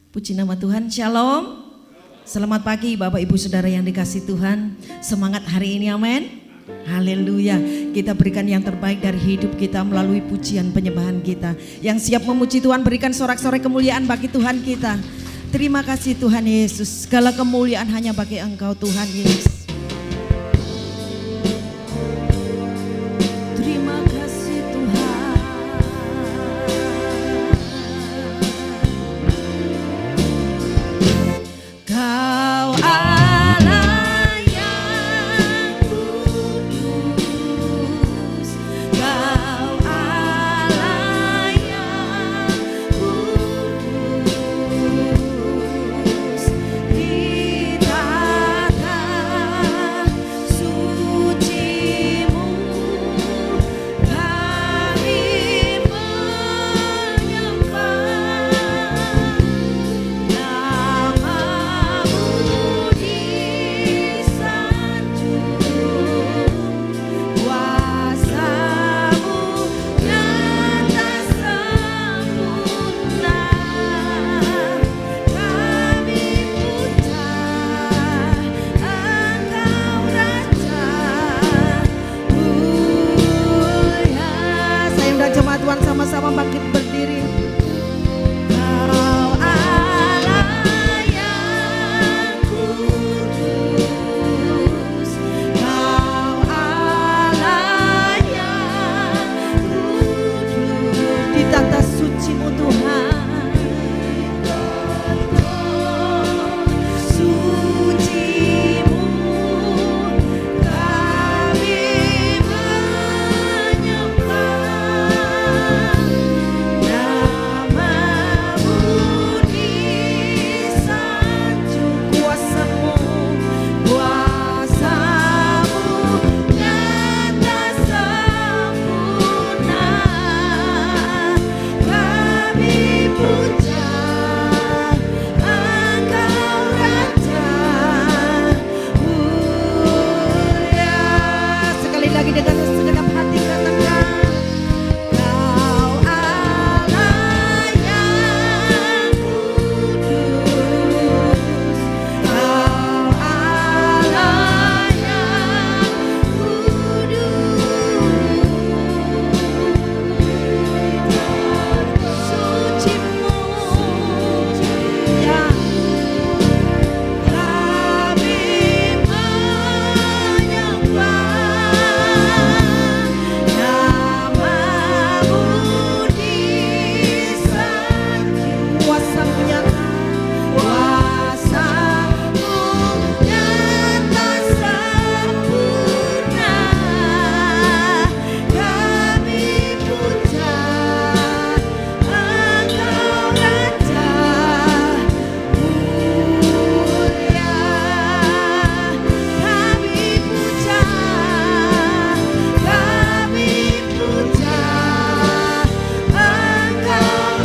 Puji nama Tuhan, Shalom. Selamat pagi Bapak Ibu Saudara yang dikasih Tuhan. Semangat hari ini, amin. Haleluya. Kita berikan yang terbaik dari hidup kita melalui pujian penyembahan kita. Yang siap memuji Tuhan, berikan sorak-sorai kemuliaan bagi Tuhan kita. Terima kasih Tuhan Yesus. Segala kemuliaan hanya bagi Engkau Tuhan Yesus. Terima kasih Tuhan. Kau Allah yang kudus, Kau Allah yang kudus, ditata suci-Mu kami menyembah. Nama-Mu disanjung, kuasa-Mu nyata sempurna. Kami puja Engkau Raja mulia. Saya undang jemaat Tuhan sama-sama bangkit berdiri. Kau Allah yang kudus, Kau Allah yang kudus, ditata suci-Mu Tuhan, suci-Mu kami menyembah. Nama-Mu disanjung, kuasa-Mu nyata sempurna. Kami puja Engkau Raja mulia. Sekali lagi dengan segenap hati katakan, Kau Allah yang kudus, Kau Allah yang kudus, suci-Mu ya kami menyembah. Nama-Mu disanjung, kuasa-Mu nyata, kuasa-Mu nyata sempurna. Kami puja Engkau Raja mulia. Kami puja Engkau Raja mulia. Kami puja Engkau Raja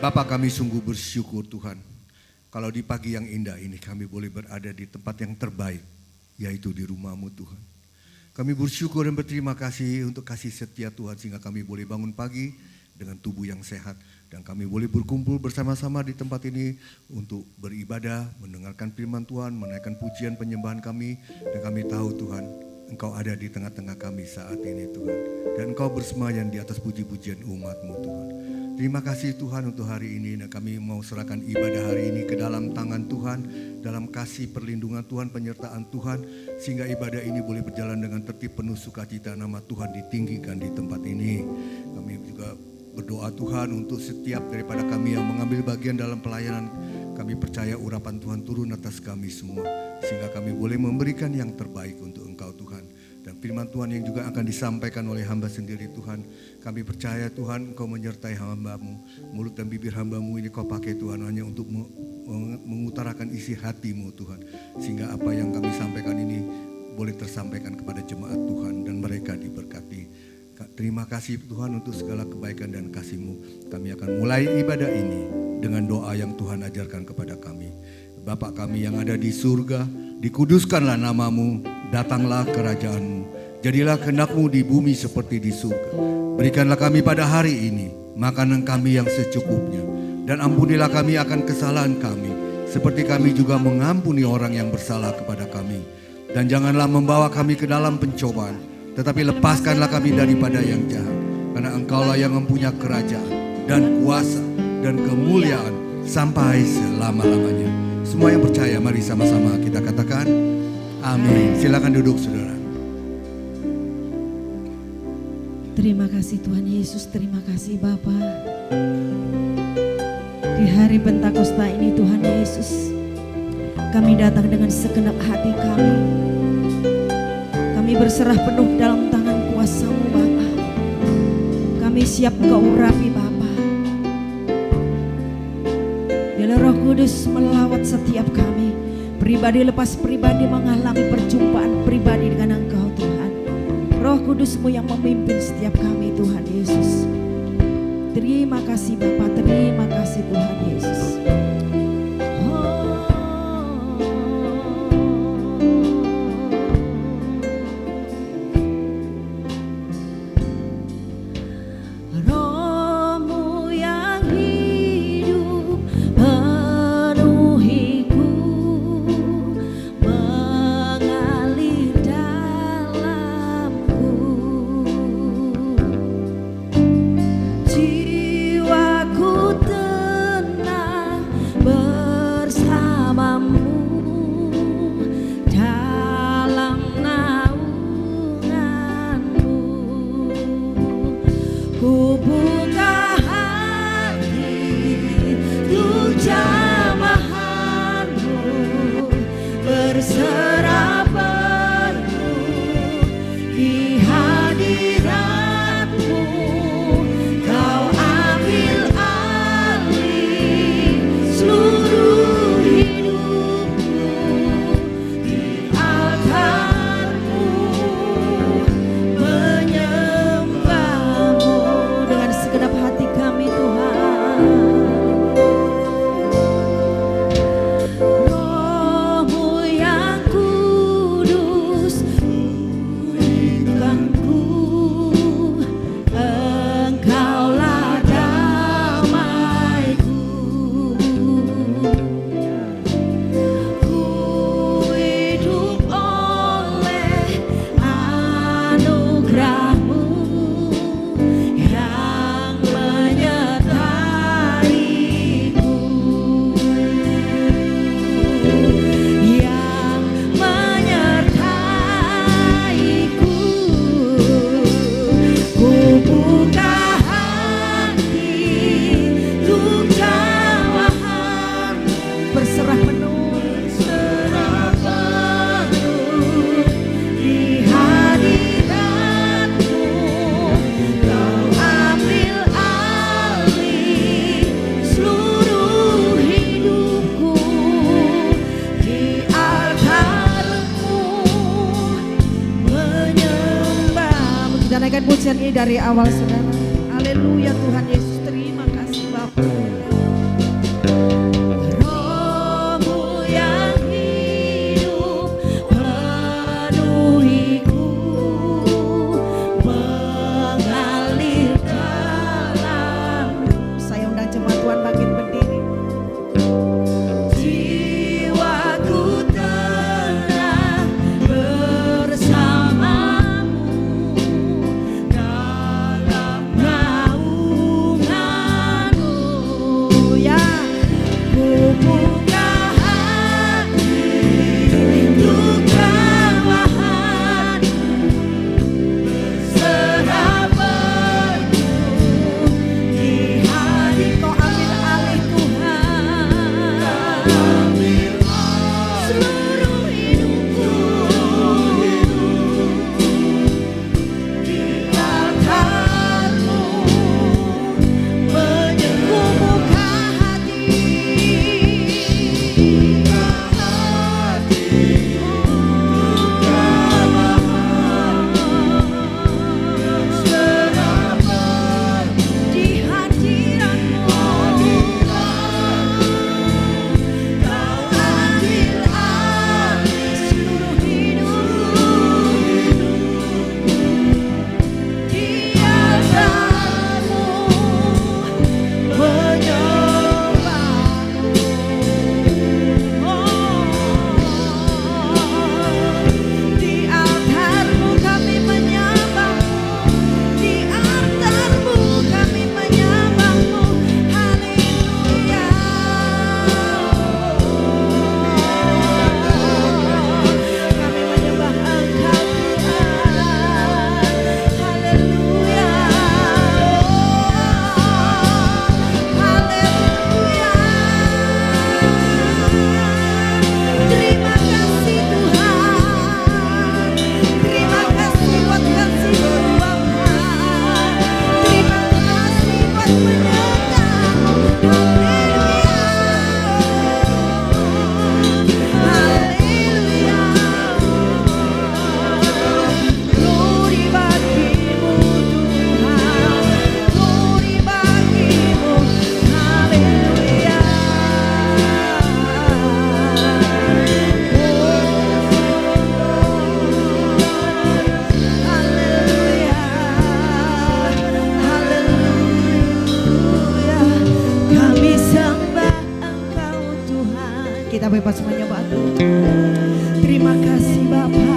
Bapak, kami sungguh bersyukur Tuhan, kalau di pagi yang indah ini kami boleh berada di tempat yang terbaik, yaitu di rumah-Mu Tuhan. Kami bersyukur dan berterima kasih untuk kasih setia Tuhan, sehingga kami boleh bangun pagi dengan tubuh yang sehat, dan kami boleh berkumpul bersama-sama di tempat ini untuk beribadah, mendengarkan firman Tuhan, menaikkan pujian penyembahan kami. Dan kami tahu Tuhan, Engkau ada di tengah-tengah kami saat ini Tuhan, dan Engkau bersemayam di atas puji-pujian umat-Mu Tuhan. Terima kasih Tuhan untuk hari ini, dan kami mau serahkan ibadah hari ini ke dalam tangan Tuhan, dalam kasih perlindungan Tuhan, penyertaan Tuhan, sehingga ibadah ini boleh berjalan dengan tertib, penuh sukacita. Nama Tuhan ditinggikan di tempat ini. Kami juga berdoa Tuhan untuk setiap daripada kami yang mengambil bagian dalam pelayanan. Kami percaya urapan Tuhan turun atas kami semua, sehingga kami boleh memberikan yang terbaik untuk Engkau Tuhan. Dan firman Tuhan yang juga akan disampaikan oleh hamba sendiri Tuhan. Kami percaya Tuhan Engkau menyertai hamba-Mu. Mulut dan bibir hamba-Mu ini Kau pakai Tuhan hanya untuk mengutarakan isi hati-Mu Tuhan. Sehingga apa yang kami sampaikan ini boleh tersampaikan kepada jemaat Tuhan dan mereka diberkati. Terima kasih Tuhan untuk segala kebaikan dan kasih-Mu. Kami akan mulai ibadah ini dengan doa yang Tuhan ajarkan kepada kami. Bapa kami yang ada di surga, dikuduskanlah nama-Mu, datanglah kerajaan-Mu. Jadilah kehendak-Mu di bumi seperti di surga. Berikanlah kami pada hari ini makanan kami yang secukupnya. Dan ampunilah kami akan kesalahan kami, seperti kami juga mengampuni orang yang bersalah kepada kami. Dan janganlah membawa kami ke dalam pencobaan, tetapi lepaskanlah kami daripada yang jahat. Karena Engkaulah yang mempunyai kerajaan dan kuasa dan kemuliaan sampai selama-lamanya. Semua yang percaya, mari sama-sama kita katakan amin. Silakan duduk saudara. Terima kasih Tuhan Yesus, terima kasih Bapa. Di hari Pentakosta ini Tuhan Yesus, kami datang dengan segenap hati kami. Kami berserah penuh dalam tangan kuasa-Mu Bapa. Kami siap Engkau urapi Bapa. Biarlah Roh Kudus melawat setiap kami, pribadi lepas pribadi, mengalami perjumpaan pribadi dengan Engkau Tuhan. Roh Kudus-Mu yang memimpin setiap kami Tuhan Yesus. Terima kasih Bapa, terima kasih Tuhan Yesus. Roh-Mu yang hidup penuhiku, mengalir dalamku. Jiwaku tenang bersamamu dalam naunganmu. Ku buka hati untuk jamahan-Mu, berserah penuh di hadirat-Mu. Kau ambil alih seluruh hidupku, di altar-Mu menyembah-Mu dengan segenap hati kami Tuhan. Roh-Mu yang kudus pulihkanku, Engkaulah damaiku. Ku hidup oleh anugerah-Mu yang menyertaiku, yang menyertaiku. Ku buka hati untuk jamahan-Mu, berserah penuh di hadirat-Mu. Kau ambil alih seluruh hidupku, di altar-Mu menyembah-Mu. Kita naikkan pujian ini dari awal saudara. Haleluya Tuhan Yesus, terima kasih Bapa. Roh-Mu yang hidup penuhiku, mengalir dalamku. Saya undang jemaat Tuhan bangkit berdiri. Jiwaku tenang bersamamu dalam naunganmu. Kita bebas menyembah Tuhan. Terima kasih Bapa.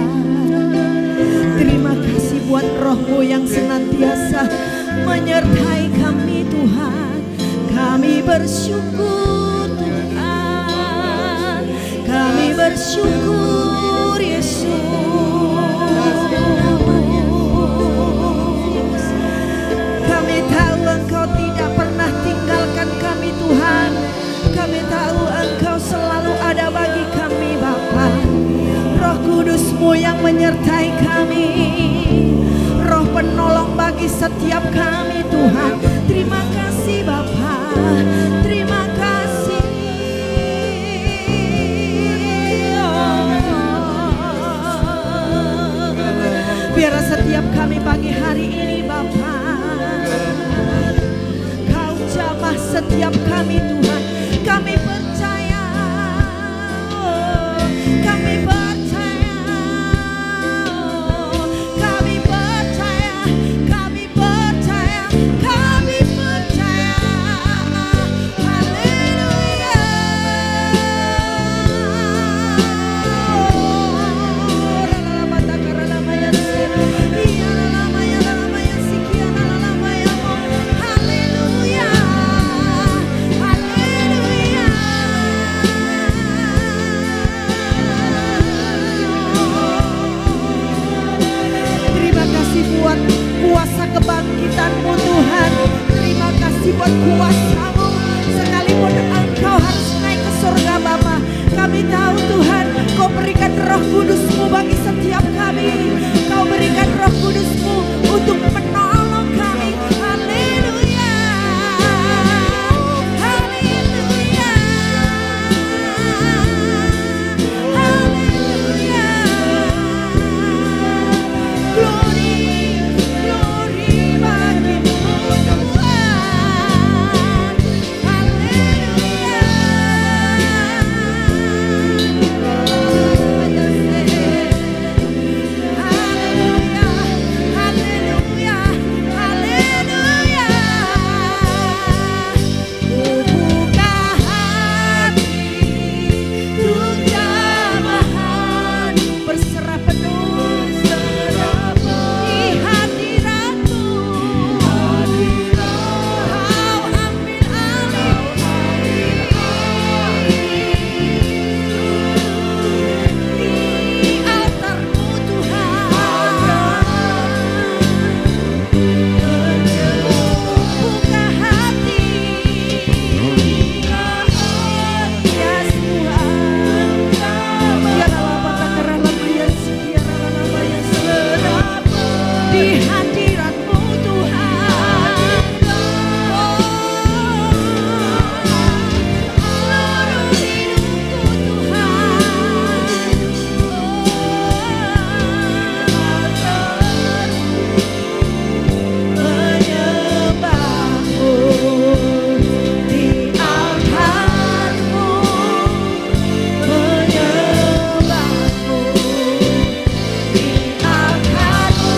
Terima kasih buat roh-Mu yang senantiasa menyertai kami Tuhan. Kami bersyukur Tuhan. Kami bersyukur Yesus. Kami tahu Engkau tidak pernah tinggalkan kami Tuhan. Kami tahu Engkau selalu ada bagi kami Bapa. Roh Kudus-Mu yang menyertai kami, Roh penolong bagi setiap kami Tuhan. Terima kasih Bapa. Terima kasih. Biar setiap kami pagi hari ini Bapa, Kau jamah setiap kami Tuhan. Kami percaya, kami percaya, kami percaya, kami percaya, kami percaya. Haleluya. Haleluya. Terima kasih buat kuasa kebangkitan-Mu Tuhan. Terima kasih buat kuasa-Mu. Sekalipun Engkau harus naik ke surga Bapa, kami tahu Tuhan Kau berikan Roh Kudus-Mu bagi setiap kami. Kau berikan Roh Kudus-Mu untuk menolong kami. Haleluya. Haleluya. Haleluya. Glory, glory bagi-Mu Tuhan. Haleluya. Haleluya. Haleluya. Buka hati untuk jamahan, berserah penuh di hadirat-Mu. Kau ambil alih di altar-Mu Tuhan. Buka hati, yes Tuhan. Di hadirat-Mu Tuhan. Seluruh hidupku Tuhan. Menyembah-Mu di altar-Mu. Menyembah-Mu di altar-Mu.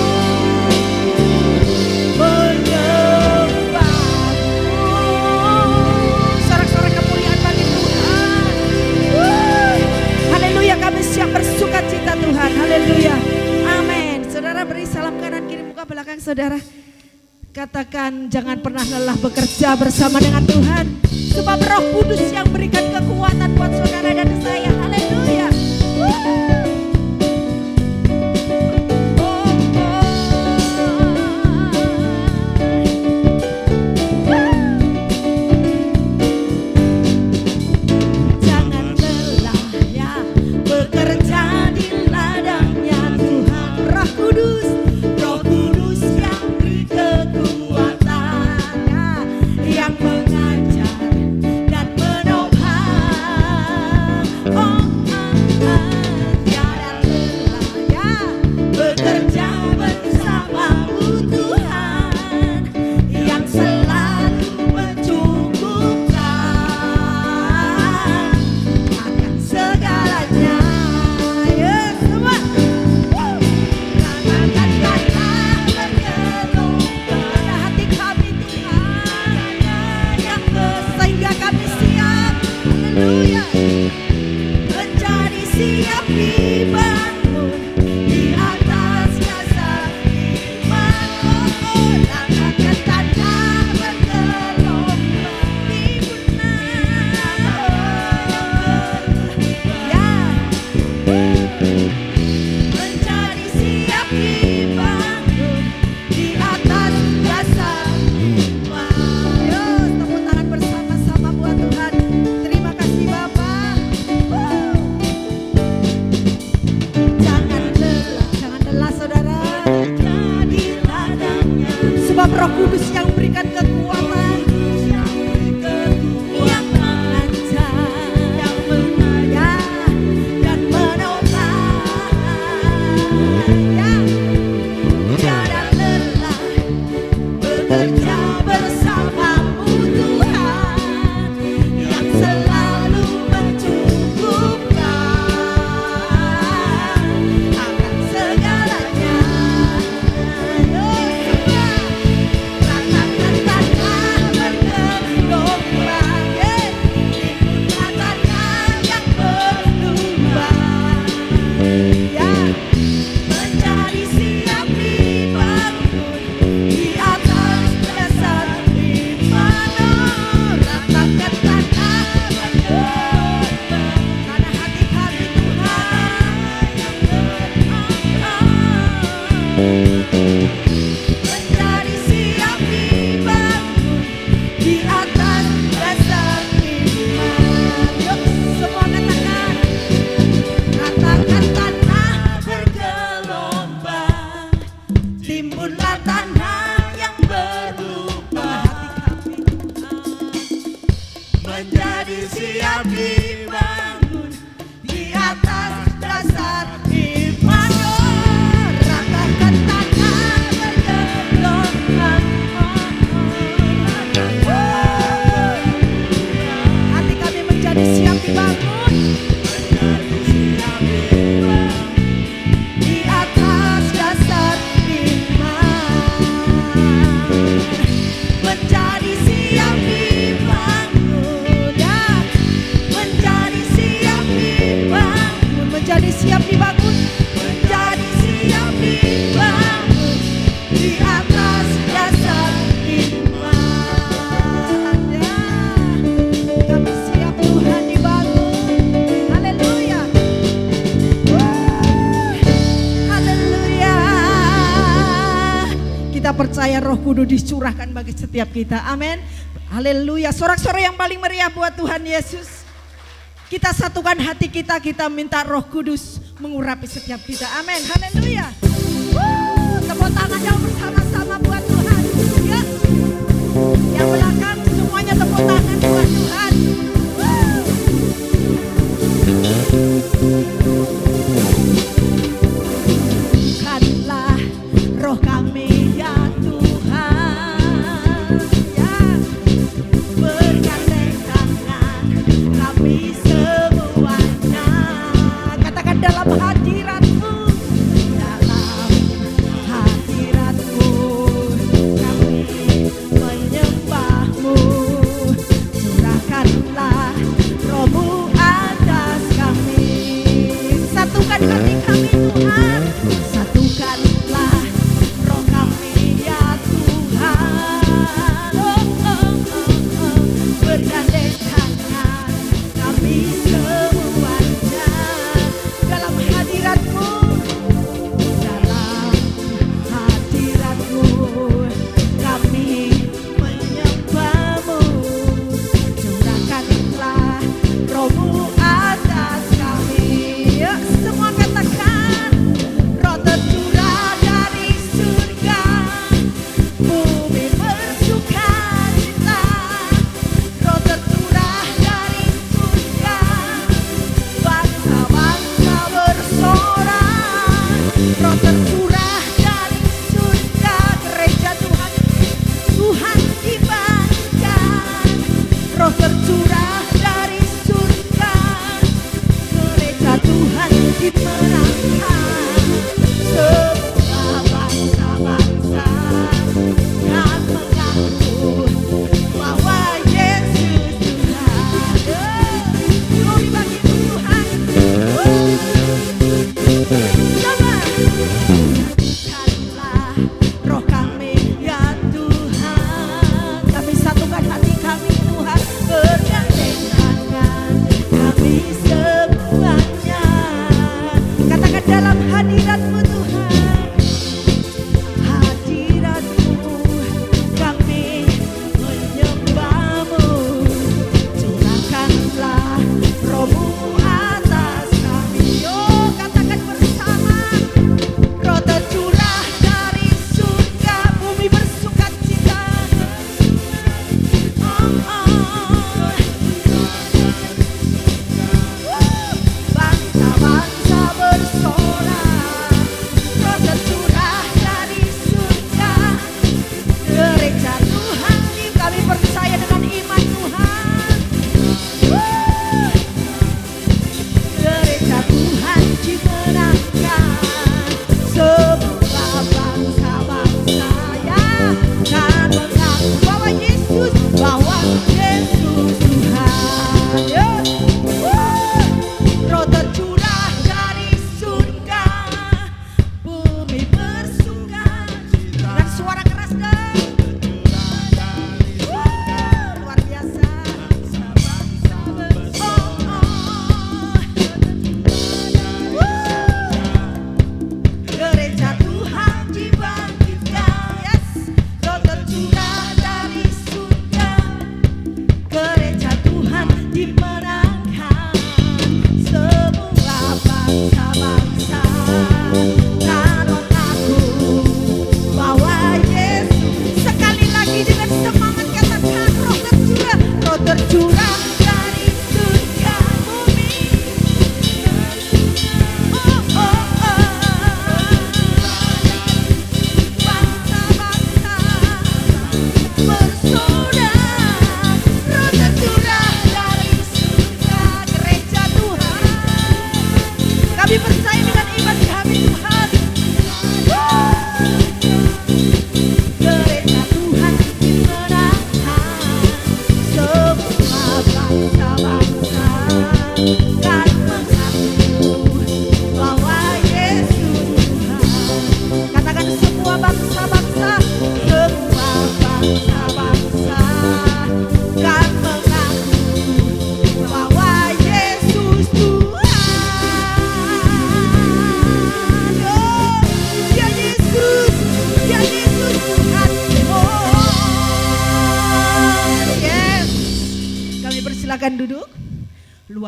Menyembah-Mu. Sorak-sorak kemuliaan bagi Tuhan. Haleluya, kami siap bersuka cita Tuhan. Haleluya. Amin. Saudara beri salam kanan kiri muka belakang saudara. Katakan jangan pernah lelah bekerja bersama dengan Tuhan. Sebab Roh Kudus yang berikan kekuatan buat saudara dan saya. Haleluya. Jangan lelah ya bekerja di ladangnya Tuhan. Roh Kudus yang beri kekuatan, yang mengajar dan menopang. siap dibangun, menjadi siap dibangun di atas dasar iman. Ya, kami siap Tuhan dibangun. Haleluya. Haleluya. Kita percaya Roh Kudus dicurahkan bagi setiap kita. Amin. Haleluya. Sorak-sorai yang paling meriah buat Tuhan Yesus. Kita satukan hati kita, kita minta Roh Kudus mengurapi setiap kita. Amin. Haleluya. Tepuk tangan dong bersama-sama buat Tuhan. Ya. Yang belakang semuanya tepuk tangan buat Tuhan. Bukanlah roh kami ya Tuhan, ya, bergandeng tangan kami semuanya. Katakan dalam hadirat-Mu, dalam hadirat-Mu kami menyembah-Mu. Curahkanlah Roh-Mu atas kami. Satukan hati kami Tuhan, satukanlah roh kami ya Tuhan. Bergandeng tangan kami semuanya dalam hadirat-Mu, dalam hadirat-Mu kami menyembah-Mu. Curahkanlah Roh-Mu atas kami. Yuk semua katakan, Roh tercurah dari surga, bumi bersukacita. Roh tercurah dari surga, bangsa-bangsa bersorak. Roh tercurah dari surga, gereja Tuhan, Tuhan dibanggakan. Roh tercurah dari surga, gereja Tuhan dimenangkan. Semua bangsa-bangsa kan mengaku bahwa Yesus Tuhan. Glory bagi Tuhan. Coba. Bukanlah roh kami ya Tuhan, kami satukan hati kami Tuhan, bergandeng tangan kami semuanya. Katakan dalam hadirat-Mu Tuhan, hadirat-Mu kami menyembah-Mu. Curahkanlah Roh-Mu atas kami. Yo katakan bersama, Roh tercurah dari surga, bumi bersukacita. Bangsa-bangsa bersorak. Roh tercurah dari surga, gereja Tuhan kami percaya dengan iman Tuhan. Gereja Tuhan dimenangkan. Semua bangsa-bangsa ya kan mengaku bahwa Yesus Tuhan. Ya. Roh tercurah dari surga, bumi bersukacita. Dengan suara keras dong. Luar biasa. Gereja Tuhan dibangkitkan. Yes. Roh tercurah dari surga, gereja Tuhan dimenangkan. Semua bangsa-bangsa kan mengaku bahwa Yesus. Sekali lagi dengan semangat katakan, roh tercurah dari surga, bumi. Bangsa-bangsa bersorak. Roh tercurah dari surga, gereja Tuhan. Kami percaya dengan iman kami Tuhan. Gereja Tuhan dimenangkan. Semua bangsa-bangsa kan mengaku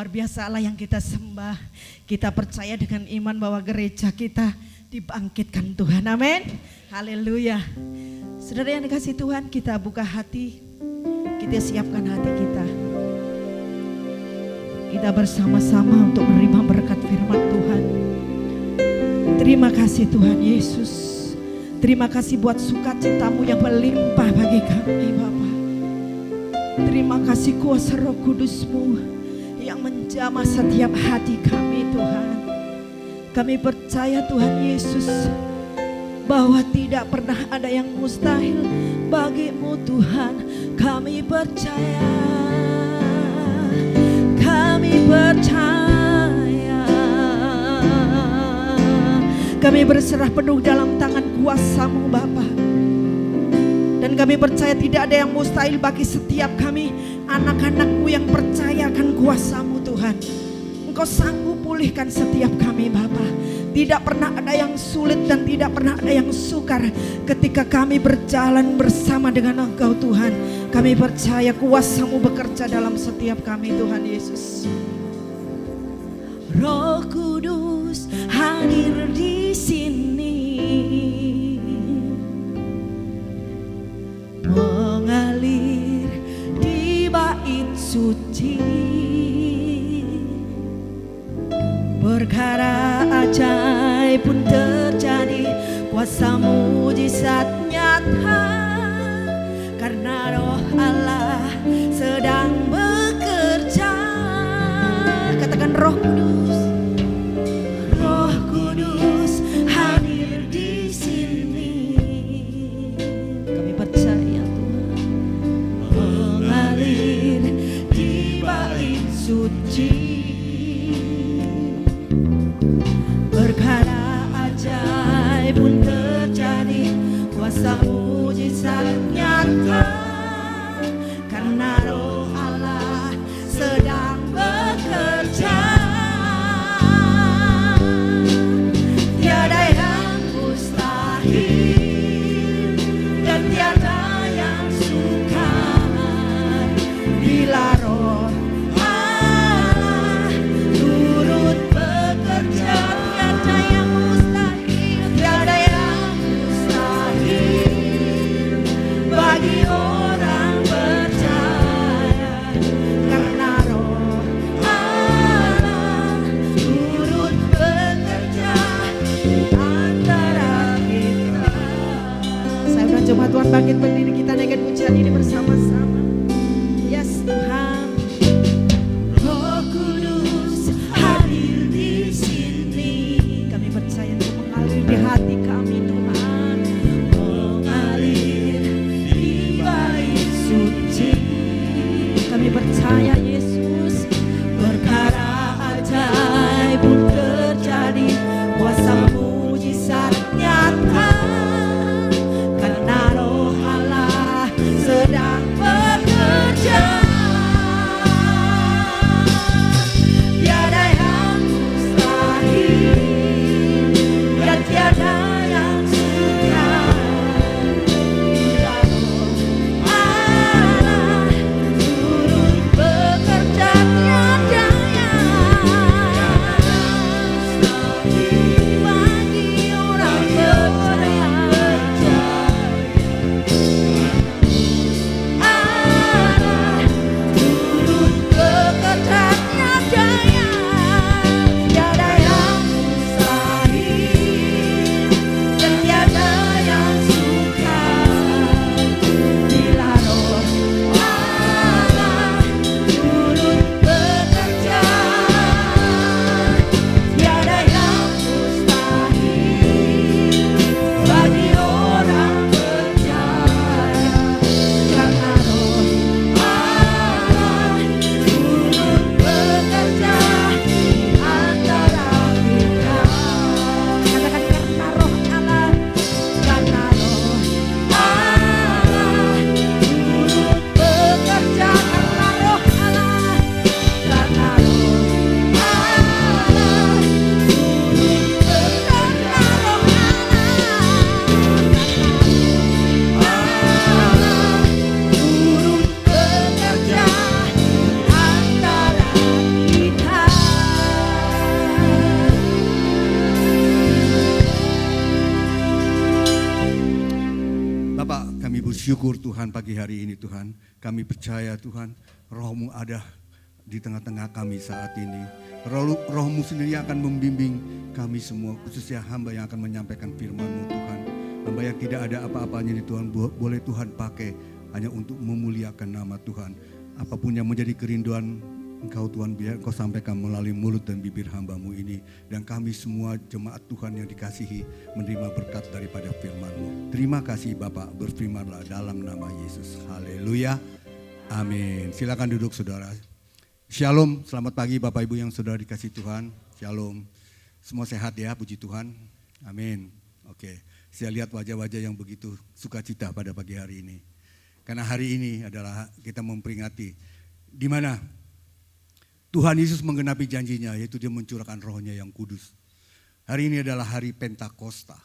Luar biasa Allah yang kita sembah. Kita percaya dengan iman bahwa gereja kita dibangkitkan Tuhan. Amin. Haleluya. Saudara yang dikasih Tuhan, kita buka hati. Kita siapkan hati kita. Kita bersama-sama untuk menerima berkat firman Tuhan. Terima kasih Tuhan Yesus. Terima kasih buat sukacitamu yang melimpah bagi kami Bapa. Terima kasih kuasa Roh Kudus-Mu yang menjamah setiap hati kami Tuhan. Kami percaya Tuhan Yesus bahwa tidak pernah ada yang mustahil bagimu Tuhan. Kami percaya, kami percaya. Kami berserah penuh dalam tangan kuasa-Mu Bapa. Dan kami percaya tidak ada yang mustahil bagi setiap kami anak-anak-Mu yang percaya akan kuasa-Mu Tuhan. Engkau sanggup pulihkan setiap kami Bapa. Tidak pernah ada yang sulit dan tidak pernah ada yang sukar ketika kami berjalan bersama dengan Engkau Tuhan. Kami percaya kuasa-Mu bekerja dalam setiap kami Tuhan Yesus. Roh Kudus hadir di sini, mengalir di bait suci. Perkara ajaib pun terjadi, kuasa mujizat nyata, karena Roh Allah sedang bekerja. Katakan Roh Kudus, Roh Kudus hadir di sini. Kami percaya Tuhan, mengalir di bait suci. Perkara ajaib pun terjadi, kuasa mujizat nyata, karena Roh Allah sedang bekerja. bersyukur Tuhan pagi hari ini Tuhan. Kami percaya Tuhan, Roh-Mu ada di tengah-tengah kami saat ini. Roh-Mu sendiri akan membimbing kami semua, khususnya hamba yang akan menyampaikan firman-Mu Tuhan. Hamba yang tidak ada apa-apanya di Tuhan, boleh Tuhan pakai hanya untuk memuliakan nama Tuhan. Apapun yang menjadi kerinduan Engkau Tuhan, biar Engkau sampaikan melalui mulut dan bibir hamba-Mu ini. Dan kami semua jemaat Tuhan yang dikasihi menerima berkat daripada firman-Mu. Terima kasih Bapak, berfirmanlah dalam nama Yesus. Haleluya. Amin. Silakan duduk saudara. Shalom, selamat pagi Bapak Ibu yang saudara dikasihi Tuhan. Shalom. Semua sehat ya, puji Tuhan. Amin. Oke, saya lihat wajah-wajah yang begitu sukacita pada pagi hari ini. Karena hari ini adalah kita memperingati di mana Tuhan Yesus menggenapi janjinya, yaitu dia mencurahkan rohnya yang kudus. Hari ini adalah hari Pentakosta.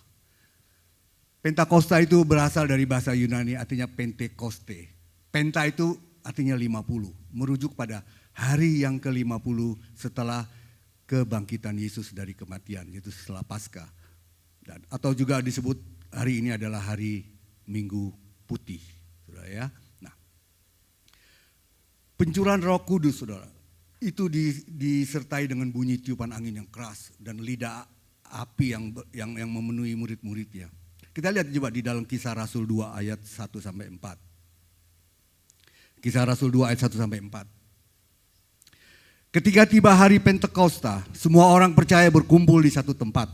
Pentakosta itu berasal dari bahasa Yunani, artinya Pentekoste. Penta itu artinya 50, merujuk pada hari yang ke-50 setelah kebangkitan Yesus dari kematian, yaitu setelah Paskah. Atau juga disebut hari ini adalah hari Minggu Putih. Saudara ya. Nah, pencurahan Roh Kudus Saudara, itu disertai dengan bunyi tiupan angin yang keras dan lidah api yang memenuhi murid-muridnya. Kita lihat coba di dalam Kisah Rasul 2 ayat 1 sampai 4. Kisah Rasul 2 ayat 1 sampai 4. Ketika tiba hari Pentakosta, semua orang percaya berkumpul di satu tempat.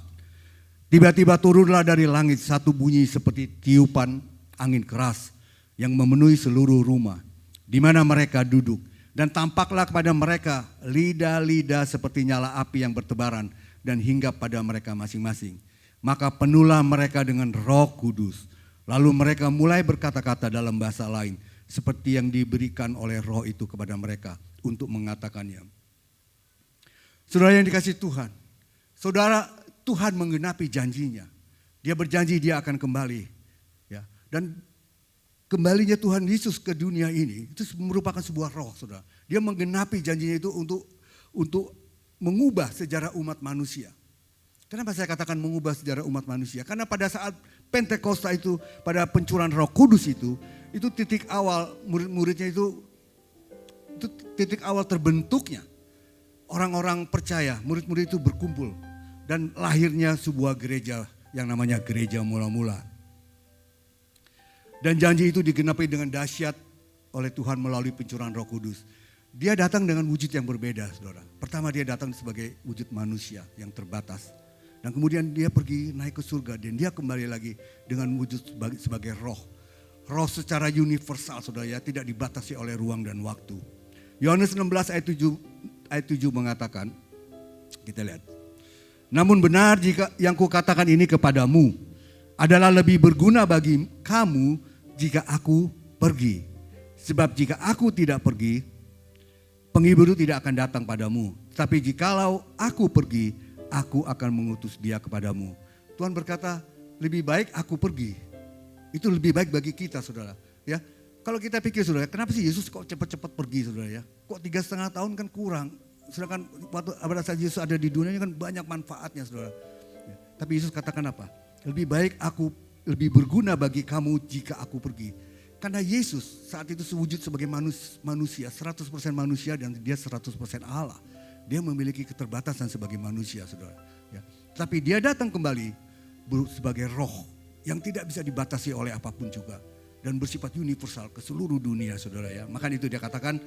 Tiba-tiba turunlah dari langit satu bunyi seperti tiupan angin keras yang memenuhi seluruh rumah di mana mereka duduk. Dan tampaklah kepada mereka lidah-lidah seperti nyala api yang bertebaran dan hinggap pada mereka masing-masing. Maka penuhlah mereka dengan Roh Kudus. Lalu mereka mulai berkata-kata dalam bahasa lain seperti yang diberikan oleh Roh itu kepada mereka untuk mengatakannya. Saudara yang dikasihi Tuhan, saudara, Tuhan menggenapi janjinya. Dia berjanji dia akan kembali. Ya. Dan kembalinya Tuhan Yesus ke dunia ini itu merupakan sebuah roh, saudara. Dia menggenapi janjinya itu untuk mengubah sejarah umat manusia. Kenapa saya katakan mengubah sejarah umat manusia? Karena pada saat Pentakosta itu, pada pencurahan Roh Kudus itu titik awal murid-muridnya itu titik awal terbentuknya orang-orang percaya, murid-murid itu berkumpul dan lahirnya sebuah gereja yang namanya gereja mula-mula. Dan janji itu digenapi dengan dahsyat oleh Tuhan melalui pencurahan Roh Kudus. Dia datang dengan wujud yang berbeda, saudara. Pertama dia datang sebagai wujud manusia yang terbatas. Dan kemudian dia pergi naik ke surga dan dia kembali lagi dengan wujud sebagai roh. Roh secara universal, saudara ya, tidak dibatasi oleh ruang dan waktu. Yohanes 16 ayat 7 mengatakan, kita lihat. Namun benar jika yang kukatakan ini kepadamu adalah lebih berguna bagi kamu jika aku pergi. Sebab jika aku tidak pergi, penghibur itu tidak akan datang padamu. Tapi jikalau aku pergi, aku akan mengutus dia kepadamu. Tuhan berkata, lebih baik aku pergi. Itu lebih baik bagi kita, saudara. Ya, kalau kita pikir, saudara, kenapa sih Yesus kok cepat-cepat pergi, saudara ya? Kok 3,5 tahun kan kurang. Sedangkan pada saat Yesus ada di dunia ini kan banyak manfaatnya, saudara. Ya, tapi Yesus katakan apa? Lebih baik lebih berguna bagi kamu jika aku pergi. Karena Yesus saat itu sewujud sebagai manusia, 100% manusia dan dia 100% Allah. Dia memiliki keterbatasan sebagai manusia, saudara. Ya. Tapi dia datang kembali sebagai roh yang tidak bisa dibatasi oleh apapun juga. Dan bersifat universal ke seluruh dunia, saudara ya. Maka itu dia katakan,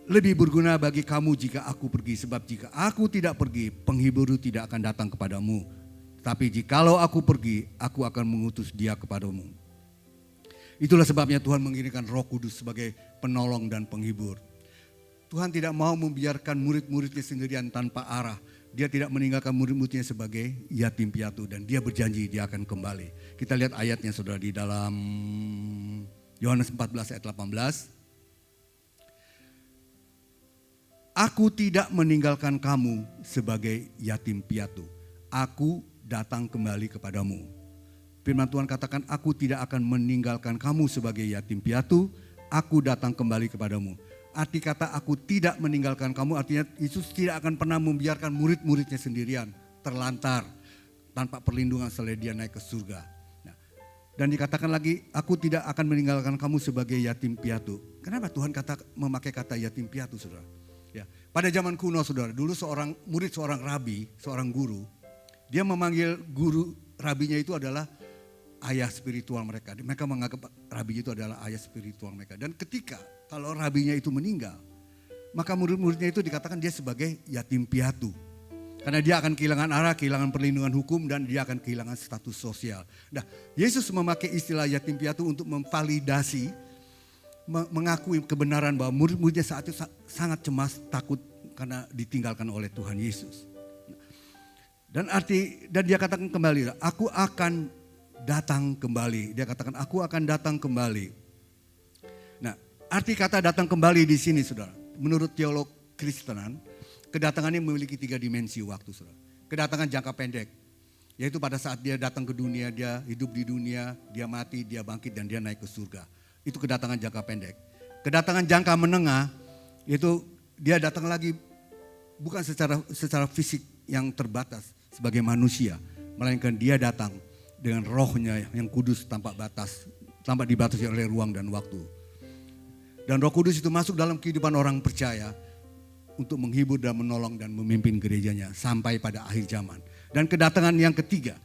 lebih berguna bagi kamu jika aku pergi. Sebab jika aku tidak pergi, penghibur tidak akan datang kepadamu. Tapi jikalau aku pergi, aku akan mengutus dia kepadamu. Itulah sebabnya Tuhan mengirimkan Roh Kudus sebagai penolong dan penghibur. Tuhan tidak mau membiarkan murid-muridnya sendirian tanpa arah. Dia tidak meninggalkan murid-muridnya sebagai yatim piatu dan dia berjanji dia akan kembali. Kita lihat ayatnya saudara di dalam Yohanes 14 ayat 18. Aku tidak meninggalkan kamu sebagai yatim piatu. Aku datang kembali kepadamu. Firman Tuhan katakan, aku tidak akan meninggalkan kamu sebagai yatim piatu, aku datang kembali kepadamu. Arti kata aku tidak meninggalkan kamu artinya Yesus tidak akan pernah membiarkan murid-muridnya sendirian, terlantar, tanpa perlindungan selain dia naik ke surga. Nah, Dan dikatakan lagi, aku tidak akan meninggalkan kamu sebagai yatim piatu. Kenapa Tuhan memakai kata yatim piatu, saudara? Ya, pada zaman kuno, saudara, dulu seorang murid, seorang rabi, seorang guru, dia memanggil guru rabinya itu adalah ayah spiritual mereka. Mereka menganggap rabinya itu adalah ayah spiritual mereka. Dan ketika kalau rabinya itu meninggal, maka murid-muridnya itu dikatakan dia sebagai yatim piatu. Karena dia akan kehilangan arah, kehilangan perlindungan hukum, dan dia akan kehilangan status sosial. Nah, Yesus memakai istilah yatim piatu untuk memvalidasi, mengakui kebenaran bahwa murid-muridnya saat itu sangat cemas, takut karena ditinggalkan oleh Tuhan Yesus. Dan dia katakan kembali, aku akan datang kembali. Dia katakan, aku akan datang kembali. Nah, arti kata datang kembali di sini, saudara, menurut teolog Kristenan, kedatangannya memiliki 3 dimensi waktu, saudara. Kedatangan jangka pendek, yaitu pada saat dia datang ke dunia, dia hidup di dunia, dia mati, dia bangkit, dan dia naik ke surga. Itu kedatangan jangka pendek. Kedatangan jangka menengah, yaitu dia datang lagi bukan secara fisik yang terbatas sebagai manusia, melainkan dia datang dengan rohnya yang kudus tanpa dibatasi oleh ruang dan waktu. Dan Roh Kudus itu masuk dalam kehidupan orang percaya untuk menghibur dan menolong dan memimpin gerejanya sampai pada akhir zaman. Dan kedatangan yang ketiga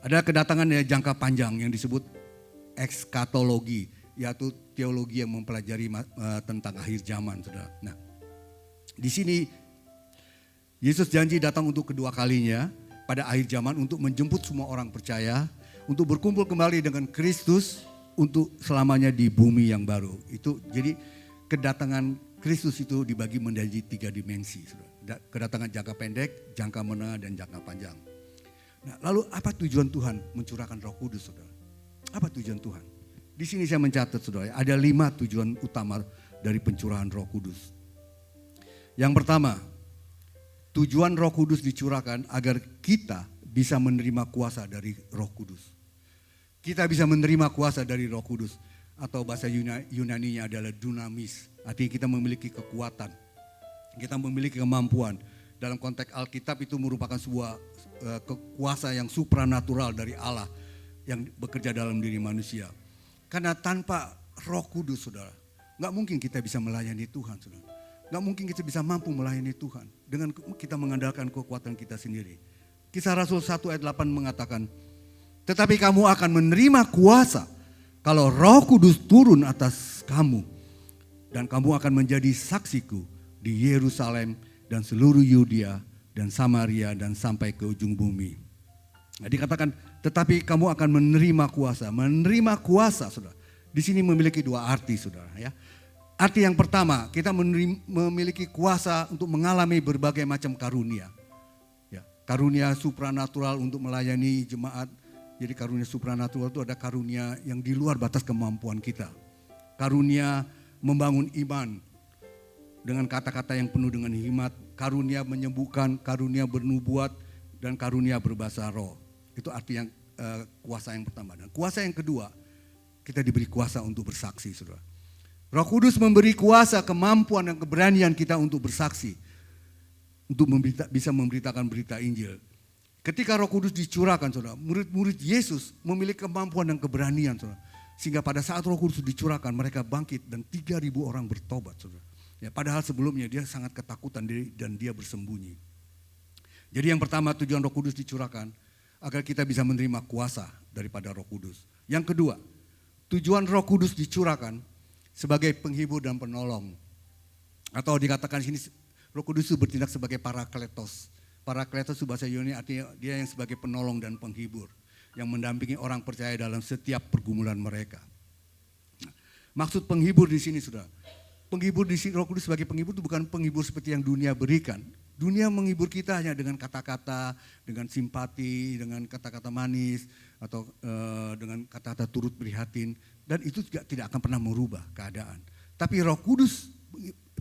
adalah kedatangan yang jangka panjang yang disebut ekskatologi, yaitu teologi yang mempelajari tentang akhir zaman, saudara. Nah, di sini Yesus janji datang untuk kedua kalinya pada akhir zaman untuk menjemput semua orang percaya, untuk berkumpul kembali dengan Kristus untuk selamanya di bumi yang baru. Itu jadi kedatangan Kristus itu dibagi menjadi 3 dimensi. Kedatangan jangka pendek, jangka menengah, dan jangka panjang. Nah, lalu apa tujuan Tuhan mencurahkan Roh Kudus, saudara? Apa tujuan Tuhan? Di sini saya mencatat, saudara, ada 5 tujuan utama dari pencurahan Roh Kudus. Yang pertama, tujuan Roh Kudus dicurahkan agar kita bisa menerima kuasa dari Roh Kudus. Kita bisa menerima kuasa dari Roh Kudus, atau bahasa Yunaninya adalah dunamis. Artinya kita memiliki kekuatan, kita memiliki kemampuan. Dalam konteks Alkitab itu merupakan sebuah kuasa yang supranatural dari Allah yang bekerja dalam diri manusia. Karena tanpa Roh Kudus, saudara, gak mungkin kita bisa melayani Tuhan, saudara. Gak mungkin kita bisa mampu melayani Tuhan dengan kita mengandalkan kekuatan kita sendiri. Kisah Rasul 1 ayat 8 mengatakan, tetapi kamu akan menerima kuasa kalau Roh Kudus turun atas kamu, dan kamu akan menjadi saksiku di Yerusalem dan seluruh Yudea dan Samaria dan sampai ke ujung bumi. Nah, dikatakan, tetapi kamu akan menerima kuasa. Menerima kuasa, saudara, di sini memiliki 2 arti, saudara. Ya, arti yang pertama, kita memiliki kuasa untuk mengalami berbagai macam karunia. Ya, karunia supranatural untuk melayani jemaat. Jadi karunia supranatural itu ada karunia yang di luar batas kemampuan kita. Karunia membangun iman dengan kata-kata yang penuh dengan hikmat, karunia menyembuhkan, karunia bernubuat, dan karunia berbahasa roh. Itu arti yang kuasa yang pertama. Dan kuasa yang kedua, kita diberi kuasa untuk bersaksi, saudara. Roh Kudus memberi kuasa, kemampuan, dan keberanian kita untuk bersaksi, untuk bisa memberitakan berita Injil. Ketika Roh Kudus dicurahkan, saudara, murid-murid Yesus memiliki kemampuan dan keberanian, saudara. Sehingga pada saat Roh Kudus dicurahkan, mereka bangkit dan 3.000 orang bertobat, saudara. Ya, padahal sebelumnya dia sangat ketakutan dan dia bersembunyi. Jadi yang pertama, tujuan Roh Kudus dicurahkan agar kita bisa menerima kuasa daripada Roh Kudus. Yang kedua, tujuan Roh Kudus dicurahkan sebagai penghibur dan penolong. Atau dikatakan di sini, Roh Kudus itu bertindak sebagai parakletos. Parakletos itu bahasa Yunani, artinya dia yang sebagai penolong dan penghibur, yang mendampingi orang percaya dalam setiap pergumulan mereka. Nah, maksud penghibur di sini, saudara, penghibur di sini, Roh Kudus sebagai penghibur itu bukan penghibur seperti yang dunia berikan. Dunia menghibur kita hanya dengan kata-kata, dengan simpati, dengan kata-kata manis, atau dengan kata-kata turut prihatin, dan itu juga tidak akan pernah merubah keadaan. Tapi Roh Kudus,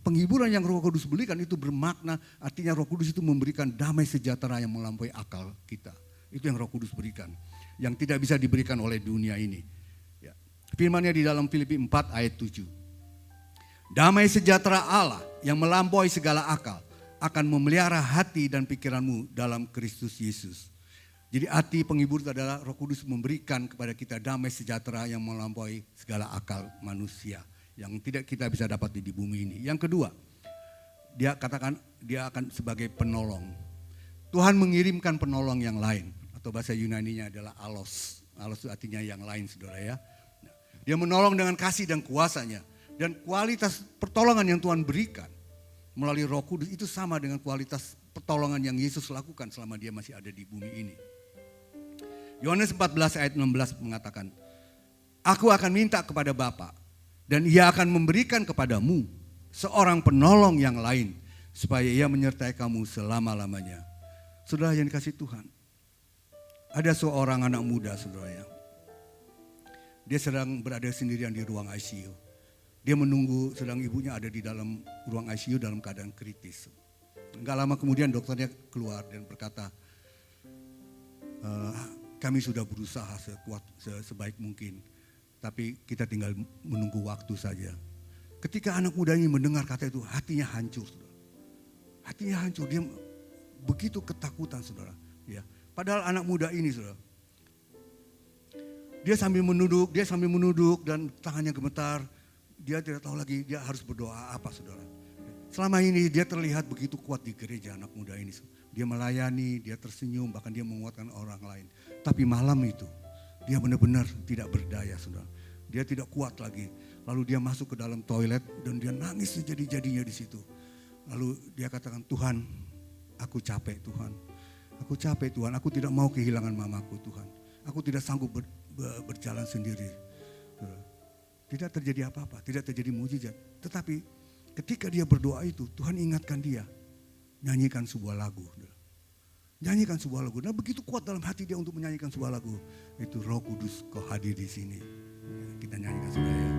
penghiburan yang Roh Kudus berikan itu bermakna, artinya Roh Kudus itu memberikan damai sejahtera yang melampaui akal kita. Itu yang Roh Kudus berikan, yang tidak bisa diberikan oleh dunia ini. Ya. Firman-Nya di dalam Filipi 4 ayat 7. Damai sejahtera Allah yang melampaui segala akal akan memelihara hati dan pikiranmu dalam Kristus Yesus. Jadi arti penghibur itu adalah Roh Kudus memberikan kepada kita damai sejahtera yang melampaui segala akal manusia yang tidak kita bisa dapat di bumi ini. Yang kedua, dia katakan dia akan sebagai penolong. Tuhan mengirimkan penolong yang lain, atau bahasa Yunaninya adalah alos. Alos itu artinya yang lain, saudara ya. Dia menolong dengan kasih dan kuasanya. Dan kualitas pertolongan yang Tuhan berikan melalui Roh Kudus itu sama dengan kualitas pertolongan yang Yesus lakukan selama dia masih ada di bumi ini. Yohanes 14 ayat 16 mengatakan, Aku akan minta kepada Bapa dan Ia akan memberikan kepadamu seorang penolong yang lain supaya Ia menyertai kamu selama-lamanya. Saudara yang dikasihi Tuhan, ada seorang anak muda, saudara ya. Dia sedang berada sendirian di ruang ICU. Dia menunggu sedang ibunya ada di dalam ruang ICU dalam keadaan kritis. Enggak lama kemudian dokternya keluar dan berkata, kami sudah berusaha sebaik mungkin, tapi kita tinggal menunggu waktu saja. Ketika anak muda ini mendengar kata itu, hatinya hancur, saudara. Hatinya hancur, dia begitu ketakutan, saudara. Ya, padahal anak muda ini, saudara, dia sambil menunduk dan tangannya gemetar. Dia tidak tahu lagi dia harus berdoa apa, saudara. Selama ini dia terlihat begitu kuat di gereja, anak muda ini. Dia melayani, dia tersenyum, bahkan dia menguatkan orang lain. Tapi malam itu dia benar-benar tidak berdaya, saudara. Dia tidak kuat lagi. Lalu dia masuk ke dalam toilet dan dia nangis sejadi-jadinya di situ. Lalu dia katakan, Tuhan, aku capek Tuhan. Aku capek Tuhan, aku tidak mau kehilangan mamaku Tuhan. Aku tidak sanggup berjalan sendiri. Tidak terjadi apa-apa, tidak terjadi mujizat. Tetapi ketika dia berdoa itu, Tuhan ingatkan dia, nyanyikan sebuah lagu. Nyanyikan sebuah lagu. Nah begitu kuat dalam hati dia untuk menyanyikan sebuah lagu. Itu Roh Kudus kau hadir di sini. Kita nyanyikan saudara ya.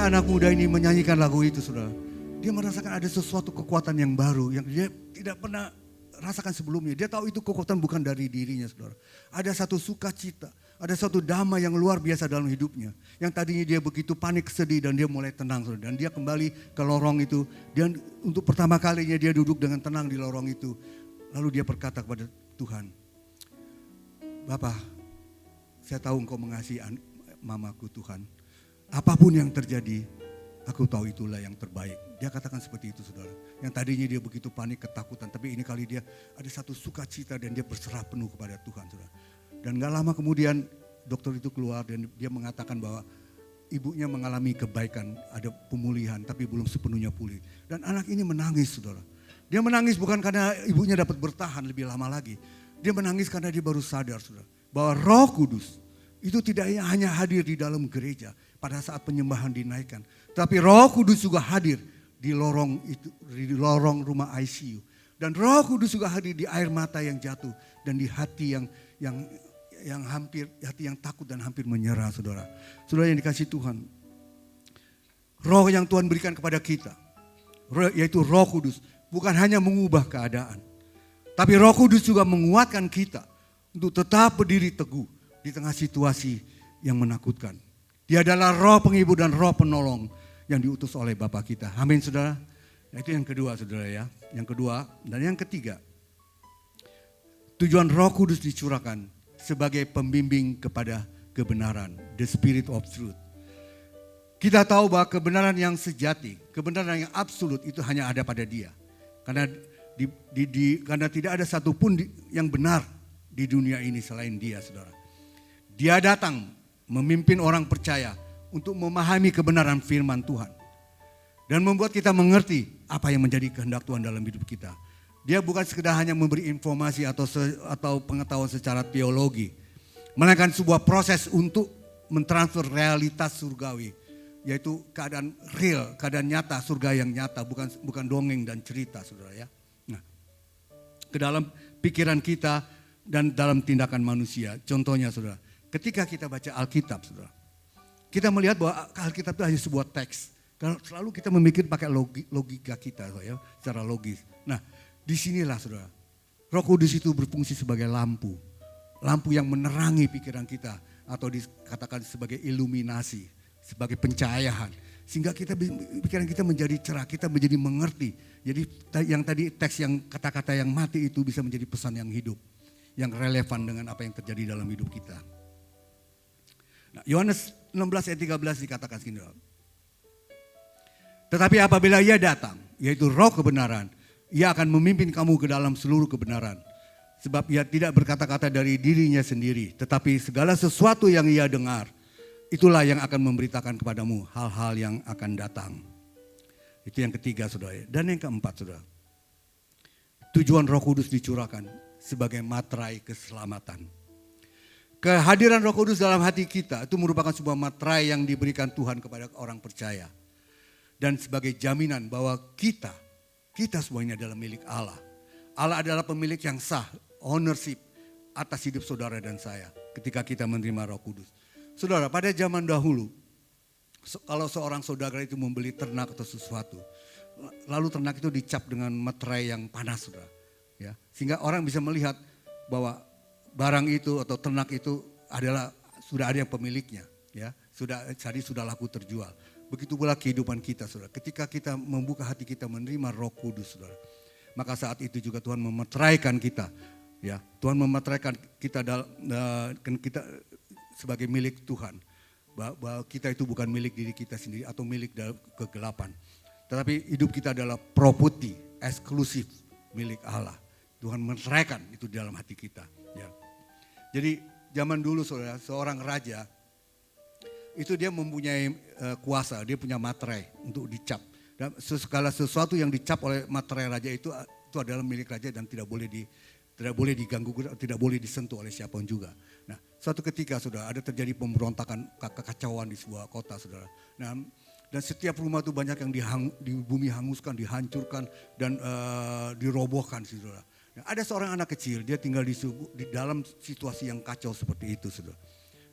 Anak muda ini menyanyikan lagu itu, saudara. Dia merasakan ada sesuatu kekuatan yang baru yang dia tidak pernah rasakan sebelumnya. Dia tahu itu kekuatan bukan dari dirinya, saudara. Ada satu sukacita, Ada suatu damai yang luar biasa dalam hidupnya. Yang tadinya dia begitu panik, sedih, dan dia mulai tenang. Dan dia kembali ke lorong itu. Dan untuk pertama kalinya dia duduk dengan tenang di lorong itu. Lalu dia berkata kepada Tuhan, Bapa, saya tahu Engkau mengasihi mamaku Tuhan. Apapun yang terjadi, aku tahu itulah yang terbaik. Dia katakan seperti itu, saudara. Yang tadinya dia begitu panik, ketakutan. Tapi ini kali dia ada satu sukacita dan dia berserah penuh kepada Tuhan, saudara. Dan gak lama kemudian dokter itu keluar dan dia mengatakan bahwa ibunya mengalami kebaikan, ada pemulihan tapi belum sepenuhnya pulih. Dan anak ini menangis, saudara. Dia menangis bukan karena ibunya dapat bertahan lebih lama lagi. Dia menangis karena dia baru sadar, saudara, bahwa Roh Kudus itu tidak hanya hadir di dalam gereja pada saat penyembahan dinaikkan. Tapi Roh Kudus juga hadir di lorong itu, di lorong rumah ICU. Dan Roh Kudus juga hadir di air mata yang jatuh dan di hati yang hampir, hati yang takut dan hampir menyerah, saudara. Saudara yang dikasihi Tuhan, Roh yang Tuhan berikan kepada kita, yaitu Roh Kudus, bukan hanya mengubah keadaan, tapi Roh Kudus juga menguatkan kita untuk tetap berdiri teguh di tengah situasi yang menakutkan. Dia adalah Roh penghibur dan Roh penolong yang diutus oleh Bapa kita. Amin, saudara. Nah, itu yang kedua, saudara ya. Yang kedua dan yang ketiga, tujuan Roh Kudus dicurahkan sebagai pembimbing kepada kebenaran, the spirit of truth. Kita tahu bahwa kebenaran yang sejati, kebenaran yang absolut itu hanya ada pada Dia. Karena karena tidak ada satupun yang benar di dunia ini selain Dia, saudara. Dia datang memimpin orang percaya untuk memahami kebenaran firman Tuhan. Dan membuat kita mengerti apa yang menjadi kehendak Tuhan dalam hidup kita. Dia bukan sekedar hanya memberi informasi atau pengetahuan secara teologi. Melainkan sebuah proses untuk mentransfer realitas surgawi. Yaitu keadaan real, keadaan nyata, surga yang nyata. Bukan dongeng dan cerita, saudara ya. Nah, ke dalam pikiran kita dan dalam tindakan manusia. Contohnya, saudara, ketika kita baca Alkitab, saudara, kita melihat bahwa Alkitab itu hanya sebuah teks. Karena selalu kita memikir pakai logika kita, ya, secara logis. Nah, disinilah, saudara, Roh Kudus itu berfungsi sebagai lampu. Lampu yang menerangi pikiran kita atau dikatakan sebagai iluminasi, sebagai pencahayaan. Sehingga pikiran kita menjadi cerah, kita menjadi mengerti. Jadi yang tadi teks yang kata-kata yang mati itu bisa menjadi pesan yang hidup. Yang relevan dengan apa yang terjadi dalam hidup kita. Nah, Yohanes 16 ayat 13 dikatakan segini. Tetapi apabila Ia datang, yaitu Roh kebenaran, Ia akan memimpin kamu ke dalam seluruh kebenaran. Sebab Ia tidak berkata-kata dari dirinya sendiri, tetapi segala sesuatu yang Ia dengar, itulah yang akan memberitakan kepadamu hal-hal yang akan datang. Itu yang ketiga, saudara. Dan yang keempat, saudara, tujuan Roh Kudus dicurahkan sebagai materai keselamatan. Kehadiran Roh Kudus dalam hati kita itu merupakan sebuah materai yang diberikan Tuhan kepada orang percaya. Dan sebagai jaminan bahwa kita semuanya adalah milik Allah. Allah adalah pemilik yang sah, ownership atas hidup saudara dan saya ketika kita menerima Roh Kudus. Saudara, pada zaman dahulu, kalau seorang saudara itu membeli ternak atau sesuatu, lalu ternak itu dicap dengan materai yang panas, saudara. Ya, sehingga orang bisa melihat bahwa barang itu atau ternak itu sudah ada yang pemiliknya, ya, sudah laku terjual. Begitu pula kehidupan kita, saudara. Ketika kita membuka hati kita menerima Roh Kudus, saudara, maka saat itu juga Tuhan memeteraikan kita, ya. Tuhan memeteraikan kita kita sebagai milik Tuhan. Bahwa kita itu bukan milik diri kita sendiri atau milik kegelapan. Tetapi hidup kita adalah properti eksklusif milik Allah. Tuhan memeteraikan itu di dalam hati kita, ya. Jadi zaman dulu, saudara, seorang raja itu dia mempunyai kuasa, dia punya materai untuk dicap. Dan segala sesuatu yang dicap oleh materai raja itu adalah milik raja dan tidak boleh diganggu, tidak boleh disentuh oleh siapapun juga. Nah, suatu ketika, saudara, ada terjadi pemberontakan, kekacauan di sebuah kota, saudara. Nah, dan setiap rumah itu banyak yang di bumi hanguskan, dihancurkan dan dirobohkan, saudara. Nah, ada seorang anak kecil, dia tinggal di dalam situasi yang kacau seperti itu, saudara.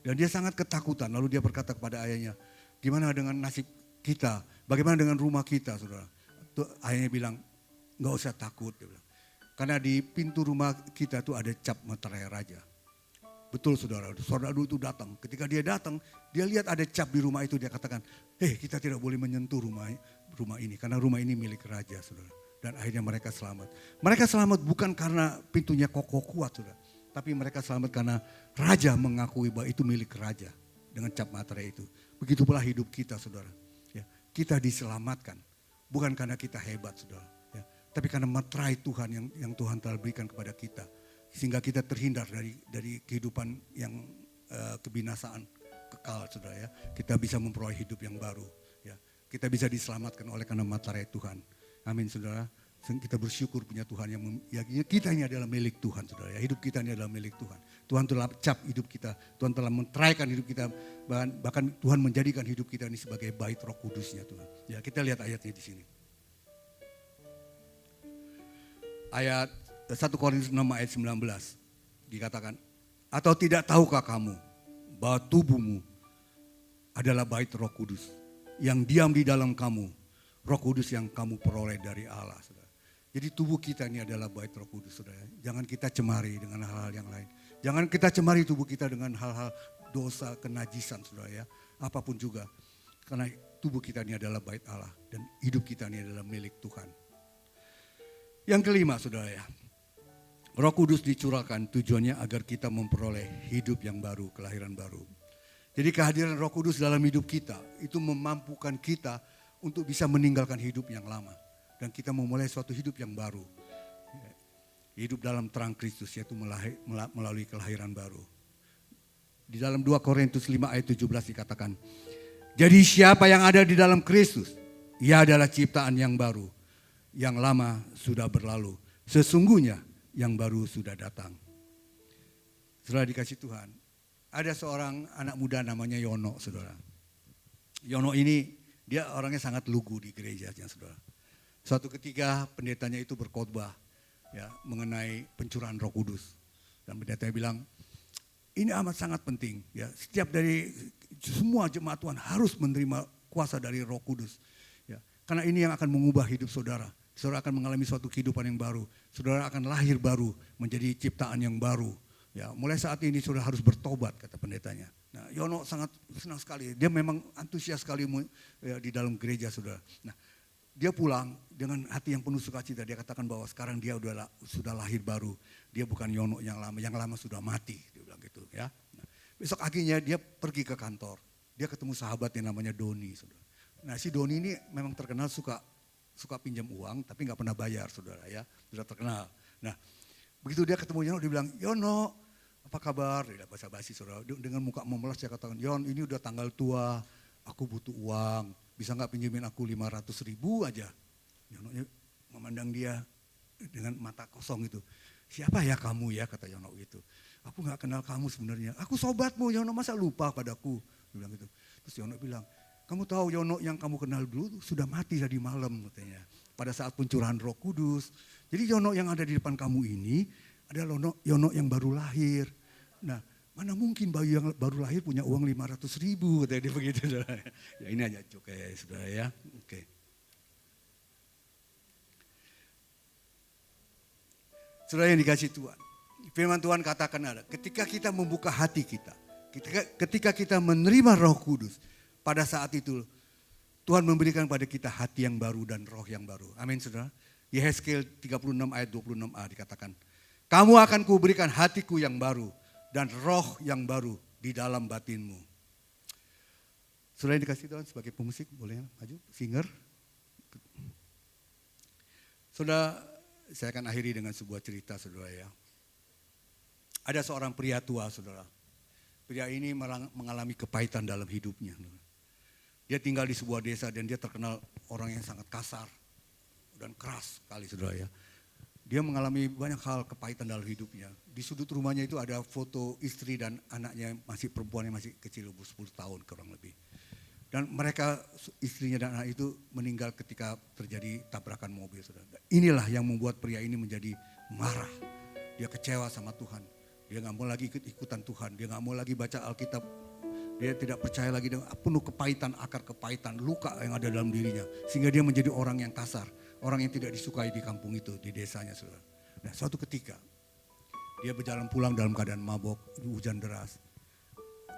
Dan dia sangat ketakutan, lalu dia berkata kepada ayahnya, gimana dengan nasib kita, bagaimana dengan rumah kita, saudara. Ayahnya bilang, gak usah takut, dia bilang. Karena di pintu rumah kita tuh ada cap materai raja. Betul saudara itu datang. Ketika dia datang, dia lihat ada cap di rumah itu. Dia katakan, kita tidak boleh menyentuh rumah ini. Karena rumah ini milik raja, saudara. Dan akhirnya mereka selamat. Mereka selamat bukan karena pintunya kokoh kuat, saudara. Tapi mereka selamat karena raja mengakui bahwa itu milik raja. Dengan cap materai itu. Begitu pula hidup kita, saudara. Ya, kita diselamatkan. Bukan karena kita hebat, saudara. Ya, tapi karena materai Tuhan yang Tuhan telah berikan kepada kita. Sehingga kita terhindar dari kehidupan yang kebinasaan kekal, saudara ya. Kita bisa memperoleh hidup yang baru. Ya, kita bisa diselamatkan oleh karena materai Tuhan. Amin, saudara. Kita bersyukur punya Tuhan kita ini adalah milik Tuhan, saudara. Ya, hidup kita ini adalah milik Tuhan. Tuhan telah cap hidup kita. Tuhan telah menteraikan hidup kita. Bahkan Tuhan menjadikan hidup kita ini sebagai bait Roh Kudusnya, Tuhan. Ya, kita lihat ayatnya di sini. Ayat 1 Korintus 6 ayat 19 dikatakan, atau tidak tahukah kamu bahwa tubuhmu adalah bait Roh Kudus yang diam di dalam kamu, Roh Kudus yang kamu peroleh dari Allah, saudara. Jadi tubuh kita ini adalah bait Roh Kudus, saudara. Jangan kita cemari dengan hal-hal yang lain. Jangan kita cemari tubuh kita dengan hal-hal dosa, kenajisan, saudara ya. Apapun juga, karena tubuh kita ini adalah bait Allah dan hidup kita ini adalah milik Tuhan. Yang kelima, saudara ya. Roh Kudus dicurahkan tujuannya agar kita memperoleh hidup yang baru, kelahiran baru. Jadi kehadiran Roh Kudus dalam hidup kita itu memampukan kita untuk bisa meninggalkan hidup yang lama. Dan kita memulai suatu hidup yang baru. Hidup dalam terang Kristus, yaitu melalui kelahiran baru. Di dalam 2 Korintus 5 ayat 17 dikatakan, jadi siapa yang ada di dalam Kristus, ia adalah ciptaan yang baru. Yang lama sudah berlalu. Sesungguhnya yang baru sudah datang. Saudara dikasih Tuhan, ada seorang anak muda namanya Yono, saudara. Yono ini dia orangnya sangat lugu di gerejanya, saudara. Suatu ketika pendetanya itu berkhotbah ya mengenai pencurahan Roh Kudus. Dan pendetanya bilang, ini amat sangat penting ya. Setiap dari semua jemaat Tuhan harus menerima kuasa dari Roh Kudus. Ya, karena ini yang akan mengubah hidup saudara. Saudara akan mengalami suatu kehidupan yang baru. Saudara akan lahir baru, menjadi ciptaan yang baru. Ya, mulai saat ini saudara harus bertobat, kata pendetanya. Nah, Yono sangat senang sekali. Dia memang antusias sekali ya, di dalam gereja, saudara. Nah, dia pulang dengan hati yang penuh sukacita. Dia katakan bahwa sekarang dia sudah lahir baru. Dia bukan Yono yang lama sudah mati. Dia bilang gitu ya. Nah, besok akhirnya dia pergi ke kantor. Dia ketemu sahabatnya namanya Doni, saudara. Nah, si Doni ini memang terkenal suka pinjam uang tapi nggak pernah bayar, saudara ya, sudah terkenal. Nah, begitu dia ketemu Yono, dia bilang, Yono, apa kabar? Dia basa-basi, saudara. Dengan muka memelas dia katakan, Yon, ini udah tanggal tua, aku butuh uang, bisa nggak pinjemin aku 500.000 aja? Yono memandang dia dengan mata kosong itu. Siapa ya kamu ya, kata Yono gitu. Aku nggak kenal kamu sebenarnya. Aku sobatmu, Yono, masa lupa padaku? Dia bilang gitu. Terus Yono bilang, kamu tahu Yono yang kamu kenal dulu sudah mati tadi malam, katanya. Pada saat pencurahan Roh Kudus. Jadi Yono yang ada di depan kamu ini adalah Yono yang baru lahir. Nah, mana mungkin bayi yang baru lahir punya uang 500.000, katanya dia begitu. Ya, ini aja joke ya, saudara ya. Oke. Saudara yang dikasih Tuhan. Firman Tuhan katakan ada, ketika kita membuka hati kita, ketika kita menerima Roh Kudus, pada saat itu Tuhan memberikan pada kita hati yang baru dan roh yang baru. Amin, saudara. Yehezkiel 36 ayat 26a dikatakan, kamu akan kuberikan hatiku yang baru dan roh yang baru di dalam batinmu. Saudara yang dikasih Tuhan, sebagai pemusik boleh maju, singer. Saudara, saya akan akhiri dengan sebuah cerita, saudara ya. Ada seorang pria tua, saudara. Pria ini mengalami kepahitan dalam hidupnya. Dia tinggal di sebuah desa dan dia terkenal orang yang sangat kasar dan keras sekali, saudara ya. Dia mengalami banyak hal kepahitan dalam hidupnya. Di sudut rumahnya itu ada foto istri dan anaknya masih perempuan yang masih kecil, 10 tahun kurang lebih. Dan mereka, istrinya dan anak itu meninggal ketika terjadi tabrakan mobil, saudara. Inilah yang membuat pria ini menjadi marah. Dia kecewa sama Tuhan. Dia gak mau lagi ikut-ikutan Tuhan. Dia gak mau lagi baca Alkitab. Dia tidak percaya lagi dengan penuh kepahitan, akar kepahitan, luka yang ada dalam dirinya. Sehingga dia menjadi orang yang kasar. Orang yang tidak disukai di kampung itu, di desanya, saudara. Nah, suatu ketika Dia berjalan pulang dalam keadaan mabok, hujan deras.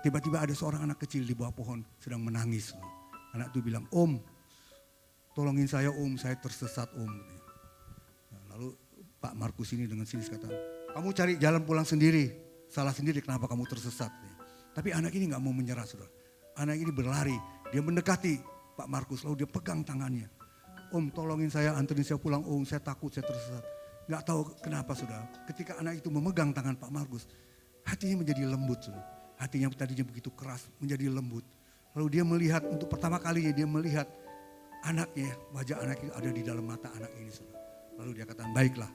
Tiba-tiba ada seorang anak kecil di bawah pohon sedang menangis. Anak itu bilang, "Om, tolongin saya om, saya tersesat om." Nah, lalu Pak Markus ini dengan sinis kata, "Kamu cari jalan pulang sendiri, salah sendiri kenapa kamu tersesat." Tapi anak ini gak mau menyerah saudara. Anak ini berlari, dia mendekati Pak Markus lalu dia pegang tangannya. "Om, tolongin saya, anterin saya pulang om, saya takut saya tersesat." Gak tahu kenapa saudara, ketika anak itu memegang tangan Pak Markus, hatinya menjadi lembut saudara. Hatinya tadinya begitu keras menjadi lembut. Lalu dia melihat untuk pertama kalinya dia melihat anaknya, wajah anak itu ada di dalam mata anak ini saudara. Lalu dia katakan baiklah.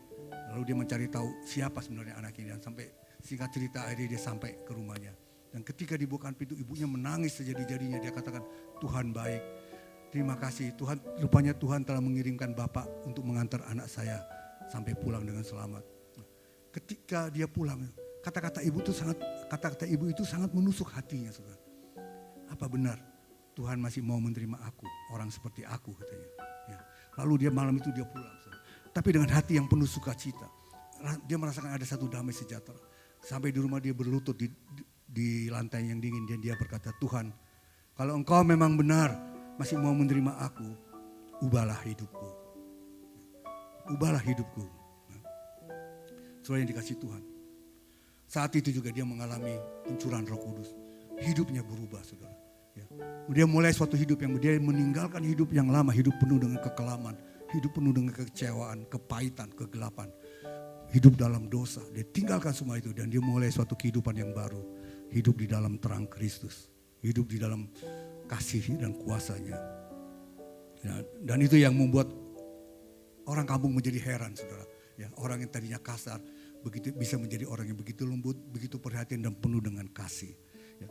Lalu dia mencari tahu siapa sebenarnya anak ini dan sampai singkat cerita akhirnya dia sampai ke rumahnya. Dan ketika dibukakan pintu ibunya menangis sejadi-jadinya, dia katakan Tuhan baik. Terima kasih Tuhan, rupanya Tuhan telah mengirimkan Bapak untuk mengantar anak saya sampai pulang dengan selamat. Ketika dia pulang, kata-kata ibu itu sangat menusuk hatinya saudara. Apa benar Tuhan masih mau menerima aku, orang seperti aku katanya. Ya. Lalu dia malam itu dia pulang saudara. Tapi dengan hati yang penuh sukacita. Dia merasakan ada satu damai sejahtera. Sampai di rumah dia berlutut di lantai yang dingin dan dia berkata, "Tuhan, kalau Engkau memang benar masih mau menerima aku, ubahlah hidupku. Ubahlah hidupku." Saudara yang dikasihi Tuhan. Saat itu juga dia mengalami pencurahan Roh Kudus. Hidupnya berubah saudara. Ya. Dia mulai suatu hidup yang dia meninggalkan hidup yang lama, hidup penuh dengan kekelaman, hidup penuh dengan kekecewaan, kepahitan, kegelapan. Hidup dalam dosa, dia tinggalkan semua itu dan dia mulai suatu kehidupan yang baru. Hidup di dalam terang Kristus, hidup di dalam kasih dan kuasanya. Ya, dan itu yang membuat orang kampung menjadi heran saudara. Ya, orang yang tadinya kasar, begitu bisa menjadi orang yang begitu lembut, begitu perhatian dan penuh dengan kasih. Ya.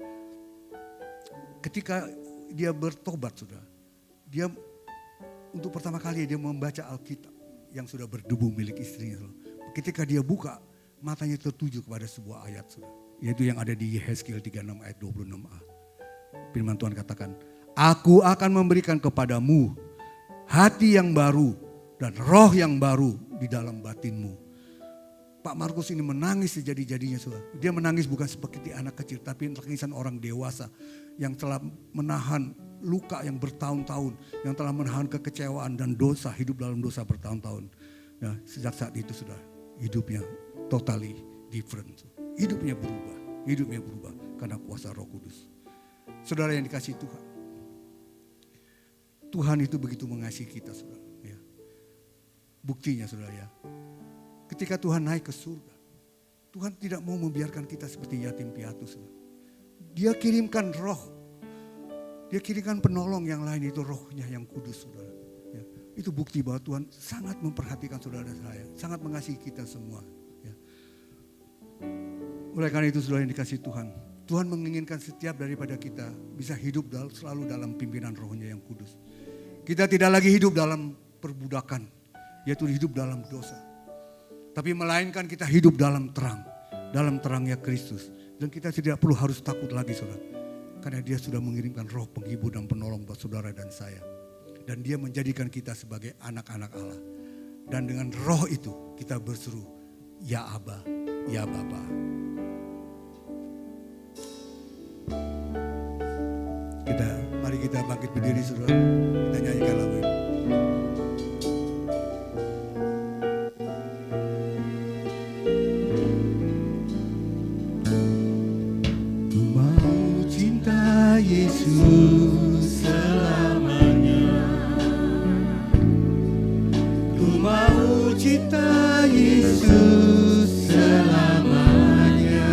Ketika dia bertobat saudara, dia untuk pertama kali dia membaca Alkitab yang sudah berdebu milik istrinya. Saudara. Ketika dia buka, matanya tertuju kepada sebuah ayat saudara, yaitu yang ada di Yehezkiel 36 ayat 26a. Firman Tuhan katakan, "Aku akan memberikan kepadamu hati yang baru dan roh yang baru di dalam batinmu." Pak Markus ini menangis sejadi-jadinya saudara. Dia menangis bukan seperti anak kecil, tapi tangisan orang dewasa yang telah menahan luka yang bertahun-tahun, yang telah menahan kekecewaan dan dosa, hidup dalam dosa bertahun-tahun. Ya, sejak saat itu saudara, hidupnya totally different. Hidupnya berubah karena kuasa Roh Kudus. Saudara yang dikasihi Tuhan, Tuhan itu begitu mengasihi kita saudara. Ya. Buktinya saudara ya, ketika Tuhan naik ke surga, Tuhan tidak mau membiarkan kita seperti yatim piatu saudara. Dia kirimkan roh, dia kirimkan penolong yang lain, itu rohnya yang kudus saudara. Ya. Itu bukti bahwa Tuhan sangat memperhatikan saudara saya, sangat mengasihi kita semua. Ya. Oleh karena itu saudara yang dikasihi Tuhan, Tuhan menginginkan setiap daripada kita bisa hidup selalu dalam pimpinan rohnya yang kudus. Kita tidak lagi hidup dalam perbudakan, yaitu hidup dalam dosa. Tapi melainkan kita hidup dalam terang, dalam terangnya Kristus. Dan kita tidak perlu harus takut lagi saudara. Karena dia sudah mengirimkan roh penghibur dan penolong buat saudara dan saya. Dan dia menjadikan kita sebagai anak-anak Allah. Dan dengan roh itu kita berseru, "Ya Aba, ya Bapa." Mari kita bangkit berdiri saudara. Kita nyanyikan lagu ini. Ku mau cinta Yesus selamanya. Ku mau cinta Yesus selamanya.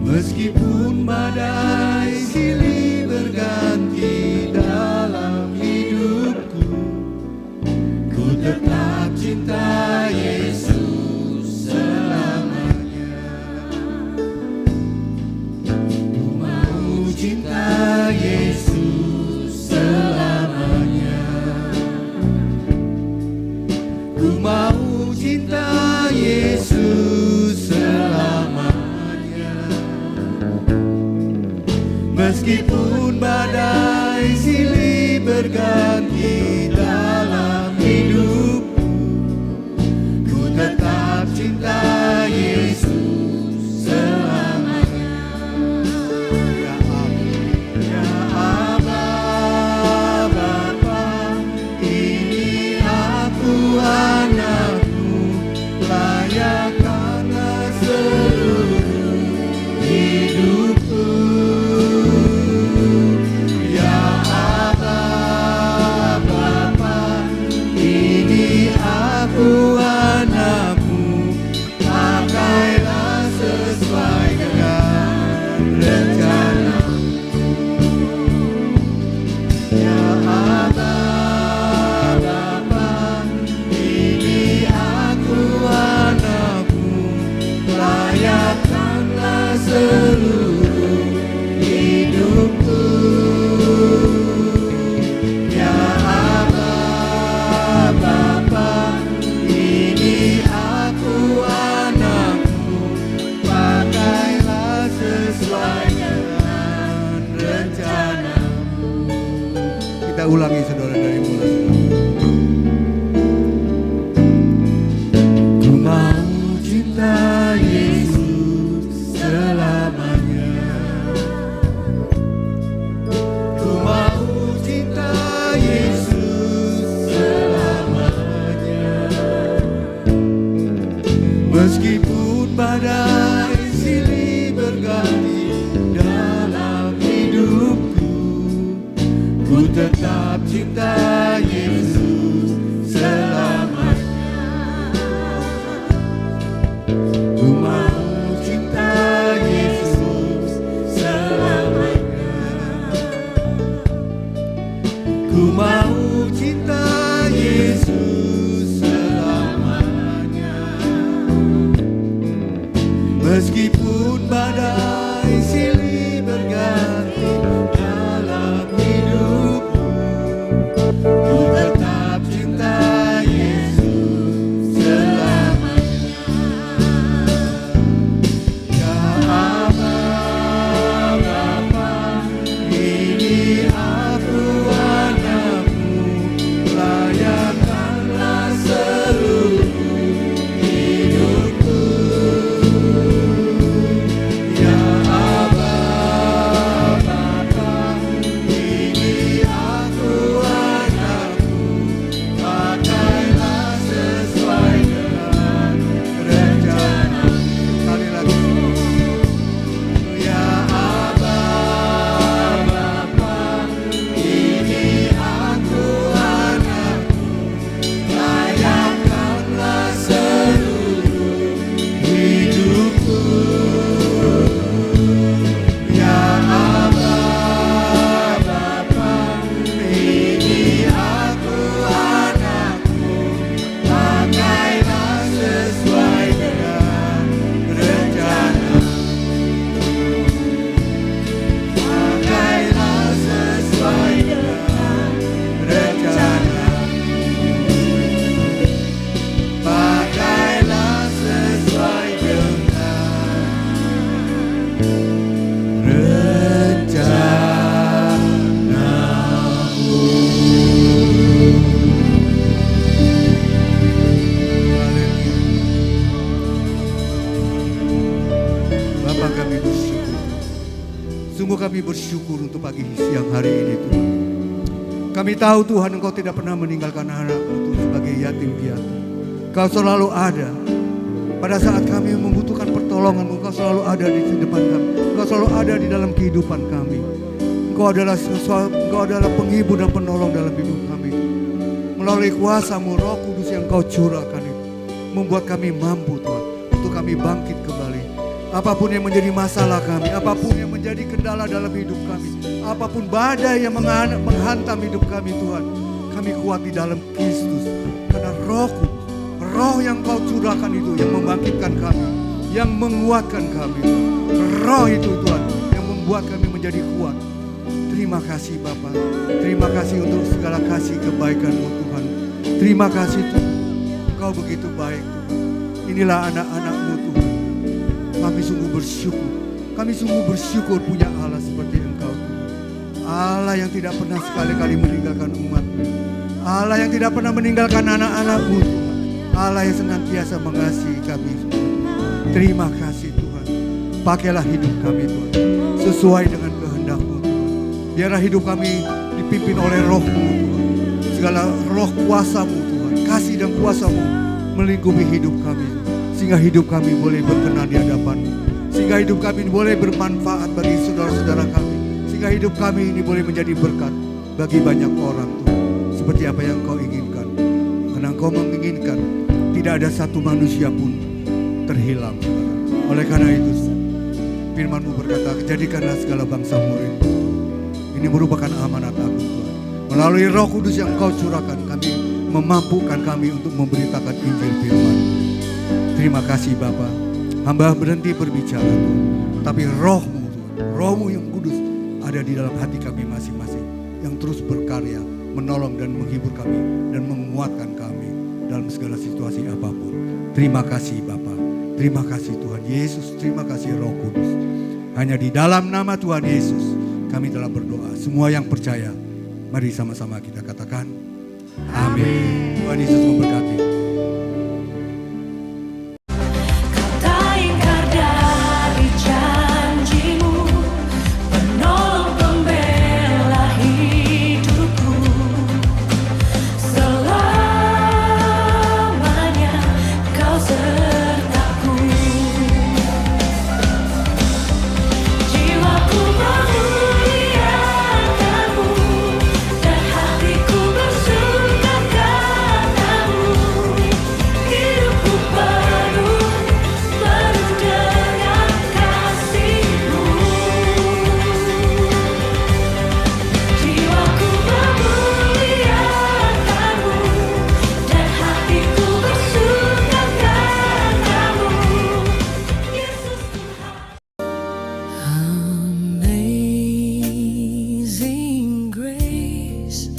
Meskipun badai silih berganti dalam hidupku, ku tetap cinta Yesus selamanya. Ku mau cinta Yesus selamanya. Kita ulangi saudara dari mulai. Ku mau cinta Yesus selamanya. Ku mau cinta Yesus selamanya. Meskipun badai silih berganti dalam hidupku, ku tetap cinta Yesus selamanya. Ku mau cinta Yesus selamanya. Ku mau cinta Yesus selamanya. Meskipun badai silih berganti dalam hidupku, ku tetap cinta Yesus selamanya. Ya Aba, Bapa, ini aku anakmu, layakkanlah seluruh hidupku. Ya Aba, Bapa, ini aku anakmu, pakailah sesuai dengan rencana. Sekali lagi. Ya Aba, Bapa, ini aku anakmu, layakkanlah seluruh hidupku. Ya Aba, Bapa, ini aku anakmu, pakailah sesuai dengan rencana. Pakailah sesuai dengan rencana. Pakailah sesuai dengan rencanamu. Haleluya. Bapa, kami bersyukur. Sungguh kami bersyukur untuk pagi siang hari ini Tuhan. Kami tahu Tuhan Engkau tidak pernah meninggalkan anak-Mu Tuhan sebagai yatim piatu. Kau selalu ada. Pada saat kami membutuhkan pertolongan-Mu, Engkau selalu ada di depan kami. Engkau selalu ada di dalam kehidupan kami. Engkau adalah penghibur dan penolong dalam hidup kami. Melalui kuasa-Mu, Roh Kudus yang Engkau curahkan itu, membuat kami mampu Tuhan, untuk kami bangkit kembali. Apapun yang menjadi masalah kami, apapun yang menjadi kendala dalam hidup kami, apapun badai yang menghantam hidup kami Tuhan, kami kuat di dalam Kristus. Karena Roh-Ku, Roh yang Kau curahkan itu yang membangkitkan kami, yang menguatkan kami. Roh itu Tuhan yang membuat kami menjadi kuat. Terima kasih Bapa, terima kasih untuk segala kasih kebaikan-Mu Tuhan. Terima kasih Tuhan, Engkau begitu baik Tuhan. Inilah anak-anak-Mu Tuhan. Kami sungguh bersyukur. Kami sungguh bersyukur punya Allah seperti Engkau Tuhan. Allah yang tidak pernah sekali-kali meninggalkan umat-Mu. Allah yang tidak pernah meninggalkan anak-anak-Mu Tuhan. Allah yang senantiasa mengasihi kami. Terima kasih Tuhan. Pakailah hidup kami Tuhan, sesuai dengan kehendak-Mu Tuhan. Biarlah hidup kami dipimpin oleh Roh-Mu Tuhan. Segala roh kuasa-Mu Tuhan, kasih dan kuasa-Mu melingkupi hidup kami. Sehingga hidup kami boleh berkenan di hadapan-Mu. Sehingga hidup kami boleh bermanfaat bagi saudara-saudara kami. Sehingga hidup kami ini boleh menjadi berkat bagi banyak orang Tuhan. Seperti apa yang Kau inginkan. Karena Engkau menginginkan tidak ada satu manusia pun terhilang. Oleh karena itu firman-Mu berkata, jadikanlah segala bangsa murid. Ini merupakan amanat agung Tuhan. Melalui Roh Kudus yang Kau curahkan, kami memampukan kami untuk memberitakan Injil firman. Terima kasih Bapa. Hamba berhenti berbicara Tuhan, tapi Roh-Mu Tuhan, Roh-Mu yang kudus ada di dalam hati kami masing-masing, yang terus berkarya, menolong dan menghibur kami dan menguatkan kami dalam segala situasi apapun. Terima kasih Bapa. Terima kasih Tuhan Yesus. Terima kasih Roh Kudus. Hanya di dalam nama Tuhan Yesus kami telah berdoa. Semua yang percaya Mari sama-sama kita katakan amin. Tuhan Yesus memberkati. Kata ingkar dari janjimu, penolong pembela hidupku, selamanya kau sertaku. Jiwaku memuliakanmu, dan hatiku bersuka karenamu. Hidupku penuh dengan kasih-Mu. Jiwaku memuliakanmu, dan hatiku bersuka karenamu. Yesus Tuhan. Amazing grace,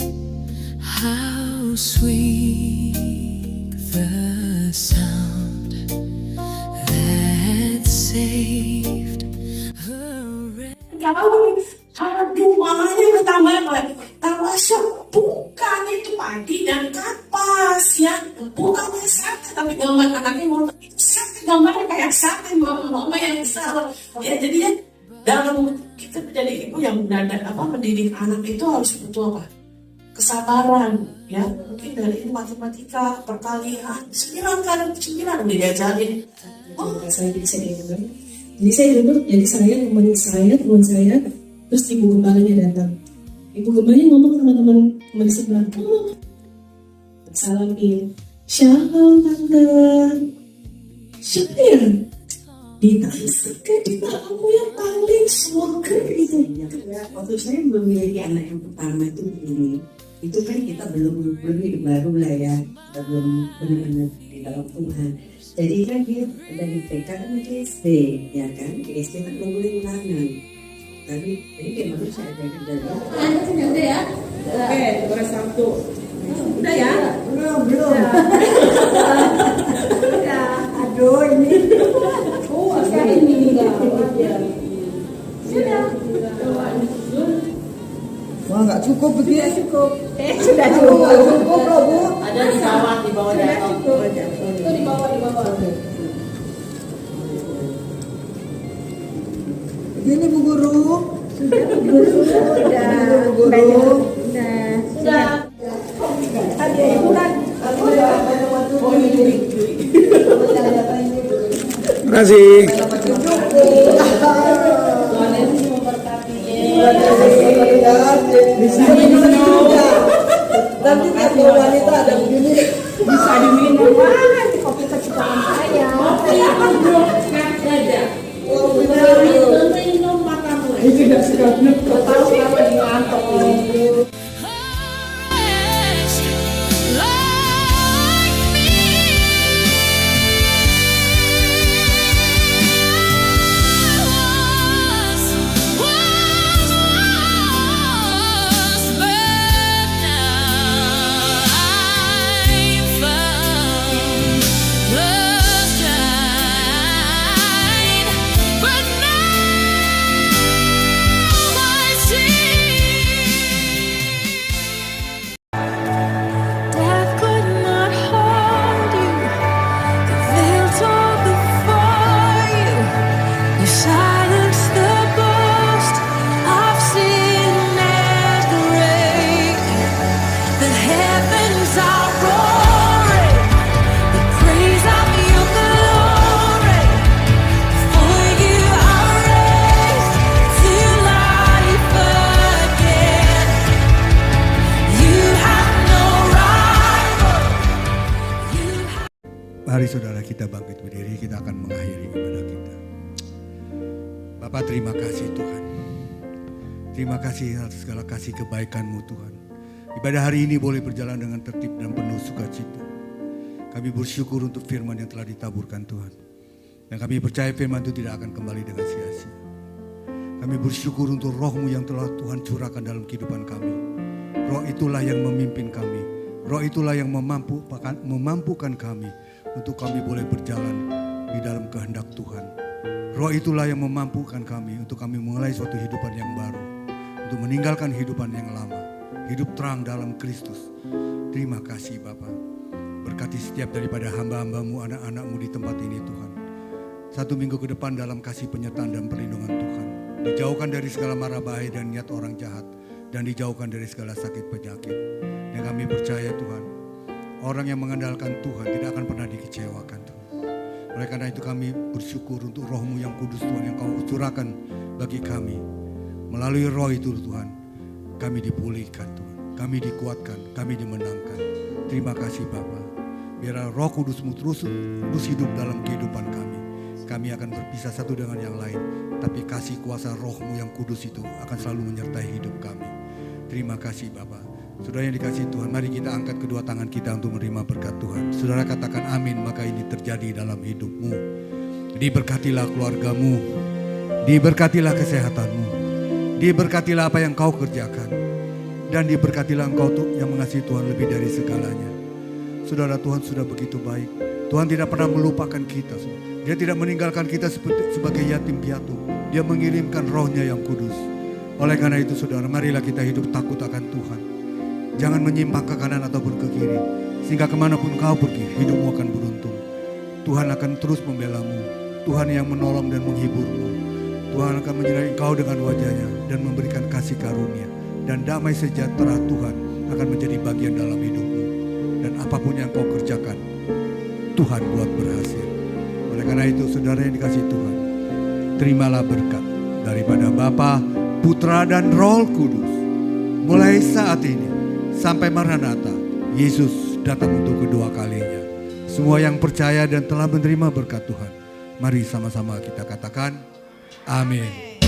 how sweet the sound that saved a wretch. Aduh, mamanya bertambah lagi. Tawasya bukan itu padi dan kapas ya. Bukannya sate, tapi gambar anaknya mau itu sate, gambarnya kayak sate, mama yang salah. Ya jadinya dalam kita menjadi ibu yang mendidik anak itu harus butuh apa? Kesabaran ya. Mungkin dari matematika, perkalian 9 kali 9 diajarin. Saya duduk. Jadi saya duduk, jadi saya teman saya, terus ibu gembalanya datang. Ibu gembalanya ngomong sama teman di sebelah, salamin, shalom tante, siapa ya? Kita kamu yang paling surga itu. Waktu saya memiliki anak yang pertama itu begini, itu kan kita belum hidup baru lah ya, kita belum benar-benar di dalam Tuhan. Jadi kan dia dari TK kan ke SD, ya kan, ke SD kan nggak boleh ulangan. Tapi ini gimana saya ada di dalam? Udah ya? Oke, beres satu. Udah ya? Belum. Udah. Aduh ini. Oh, sekarang ini enggak. Sudah. Wah nggak cukup begitu. Sudah cukup. Cukup loh Bu. Ada di bawah jatuh. Itu di bawah. Begini Bu Guru. Sudah. Bu Guru. Sudah. Tadi ibu kan. Terima kasih. Di sini juga. Nanti kalau wanita ada begini Bisa diminum. Wah, kopi kesukaan saya. Minum makamu. Itu tidak suka minum. Tahu kenapa dia ngantuk ini. Death could not hold you. The veil tore before you. You silenced the boast of sin and grave. The heavens are roaring. The praise of your glory. For you are raised to life again. You have no rival. Mari saudara kita bangkit berdiri, kita akan mengakhiri ibadah kita. Bapak terima kasih Tuhan. Terima kasih atas segala kasih kebaikan-Mu Tuhan. Ibadah hari ini boleh berjalan dengan tertib dan penuh sukacita. Kami bersyukur untuk firman yang telah ditaburkan Tuhan. Dan kami percaya firman itu tidak akan kembali dengan sia-sia. Kami bersyukur untuk Roh-Mu yang telah Tuhan curahkan dalam kehidupan kami. Roh itulah yang memimpin kami. Roh itulah yang memampukan kami untuk kami boleh berjalan di dalam kehendak Tuhan. Roh itulah yang memampukan kami untuk kami mulai suatu kehidupan yang baru. Untuk meninggalkan kehidupan yang lama. hidup terang dalam Kristus. Terima kasih Bapa. Berkati setiap daripada hamba-hambamu, anak-anakmu di tempat ini Tuhan. 1 minggu ke depan dalam kasih penyertaan dan perlindungan Tuhan. Dijauhkan dari segala mara bahaya dan niat orang jahat. Dan dijauhkan dari segala sakit penyakit. Dan kami percaya Tuhan, orang yang mengandalkan Tuhan tidak akan pernah dikecewakan Tuhan. Oleh karena itu kami bersyukur untuk roh-Mu yang kudus Tuhan, yang Kau curahkan bagi kami. Melalui roh itu Tuhan, kami dipulihkan Tuhan. Kami dikuatkan, kami dimenangkan. Terima kasih Bapa. Biar roh kudus-Mu terus hidup dalam kehidupan kami. Kami akan berpisah satu dengan yang lain. Tapi kasih kuasa roh-Mu yang kudus itu akan selalu menyertai hidup kami. Terima kasih Bapa. Saudara yang dikasihi Tuhan, mari kita angkat kedua tangan kita untuk menerima berkat Tuhan. Saudara katakan amin, maka ini terjadi dalam hidupmu. Diberkatilah keluargamu, diberkatilah kesehatanmu, diberkatilah apa yang kau kerjakan, dan diberkatilah engkau yang mengasihi Tuhan lebih dari segalanya. Saudara, Tuhan sudah begitu baik. Tuhan tidak pernah melupakan kita. Dia tidak meninggalkan kita sebagai yatim piatu. Dia mengirimkan rohnya yang kudus. Oleh karena itu saudara, marilah kita hidup takut akan Tuhan. Jangan menyimpang ke kanan ataupun ke kiri. Sehingga kemanapun kau pergi, hidupmu akan beruntung. Tuhan akan terus membelamu. Tuhan yang menolong dan menghiburmu. Tuhan akan menyertai engkau dengan wajahnya dan memberikan kasih karunia. Dan damai sejahtera Tuhan akan menjadi bagian dalam hidupmu. Dan apapun yang kau kerjakan, Tuhan buat berhasil. Oleh karena itu saudara yang dikasihi Tuhan, terimalah berkat daripada Bapa, Putra dan Roh Kudus. Mulai saat ini sampai Maranatha, Yesus datang untuk kedua kalinya. Semua yang percaya dan telah menerima berkat Tuhan, mari sama-sama kita katakan amin.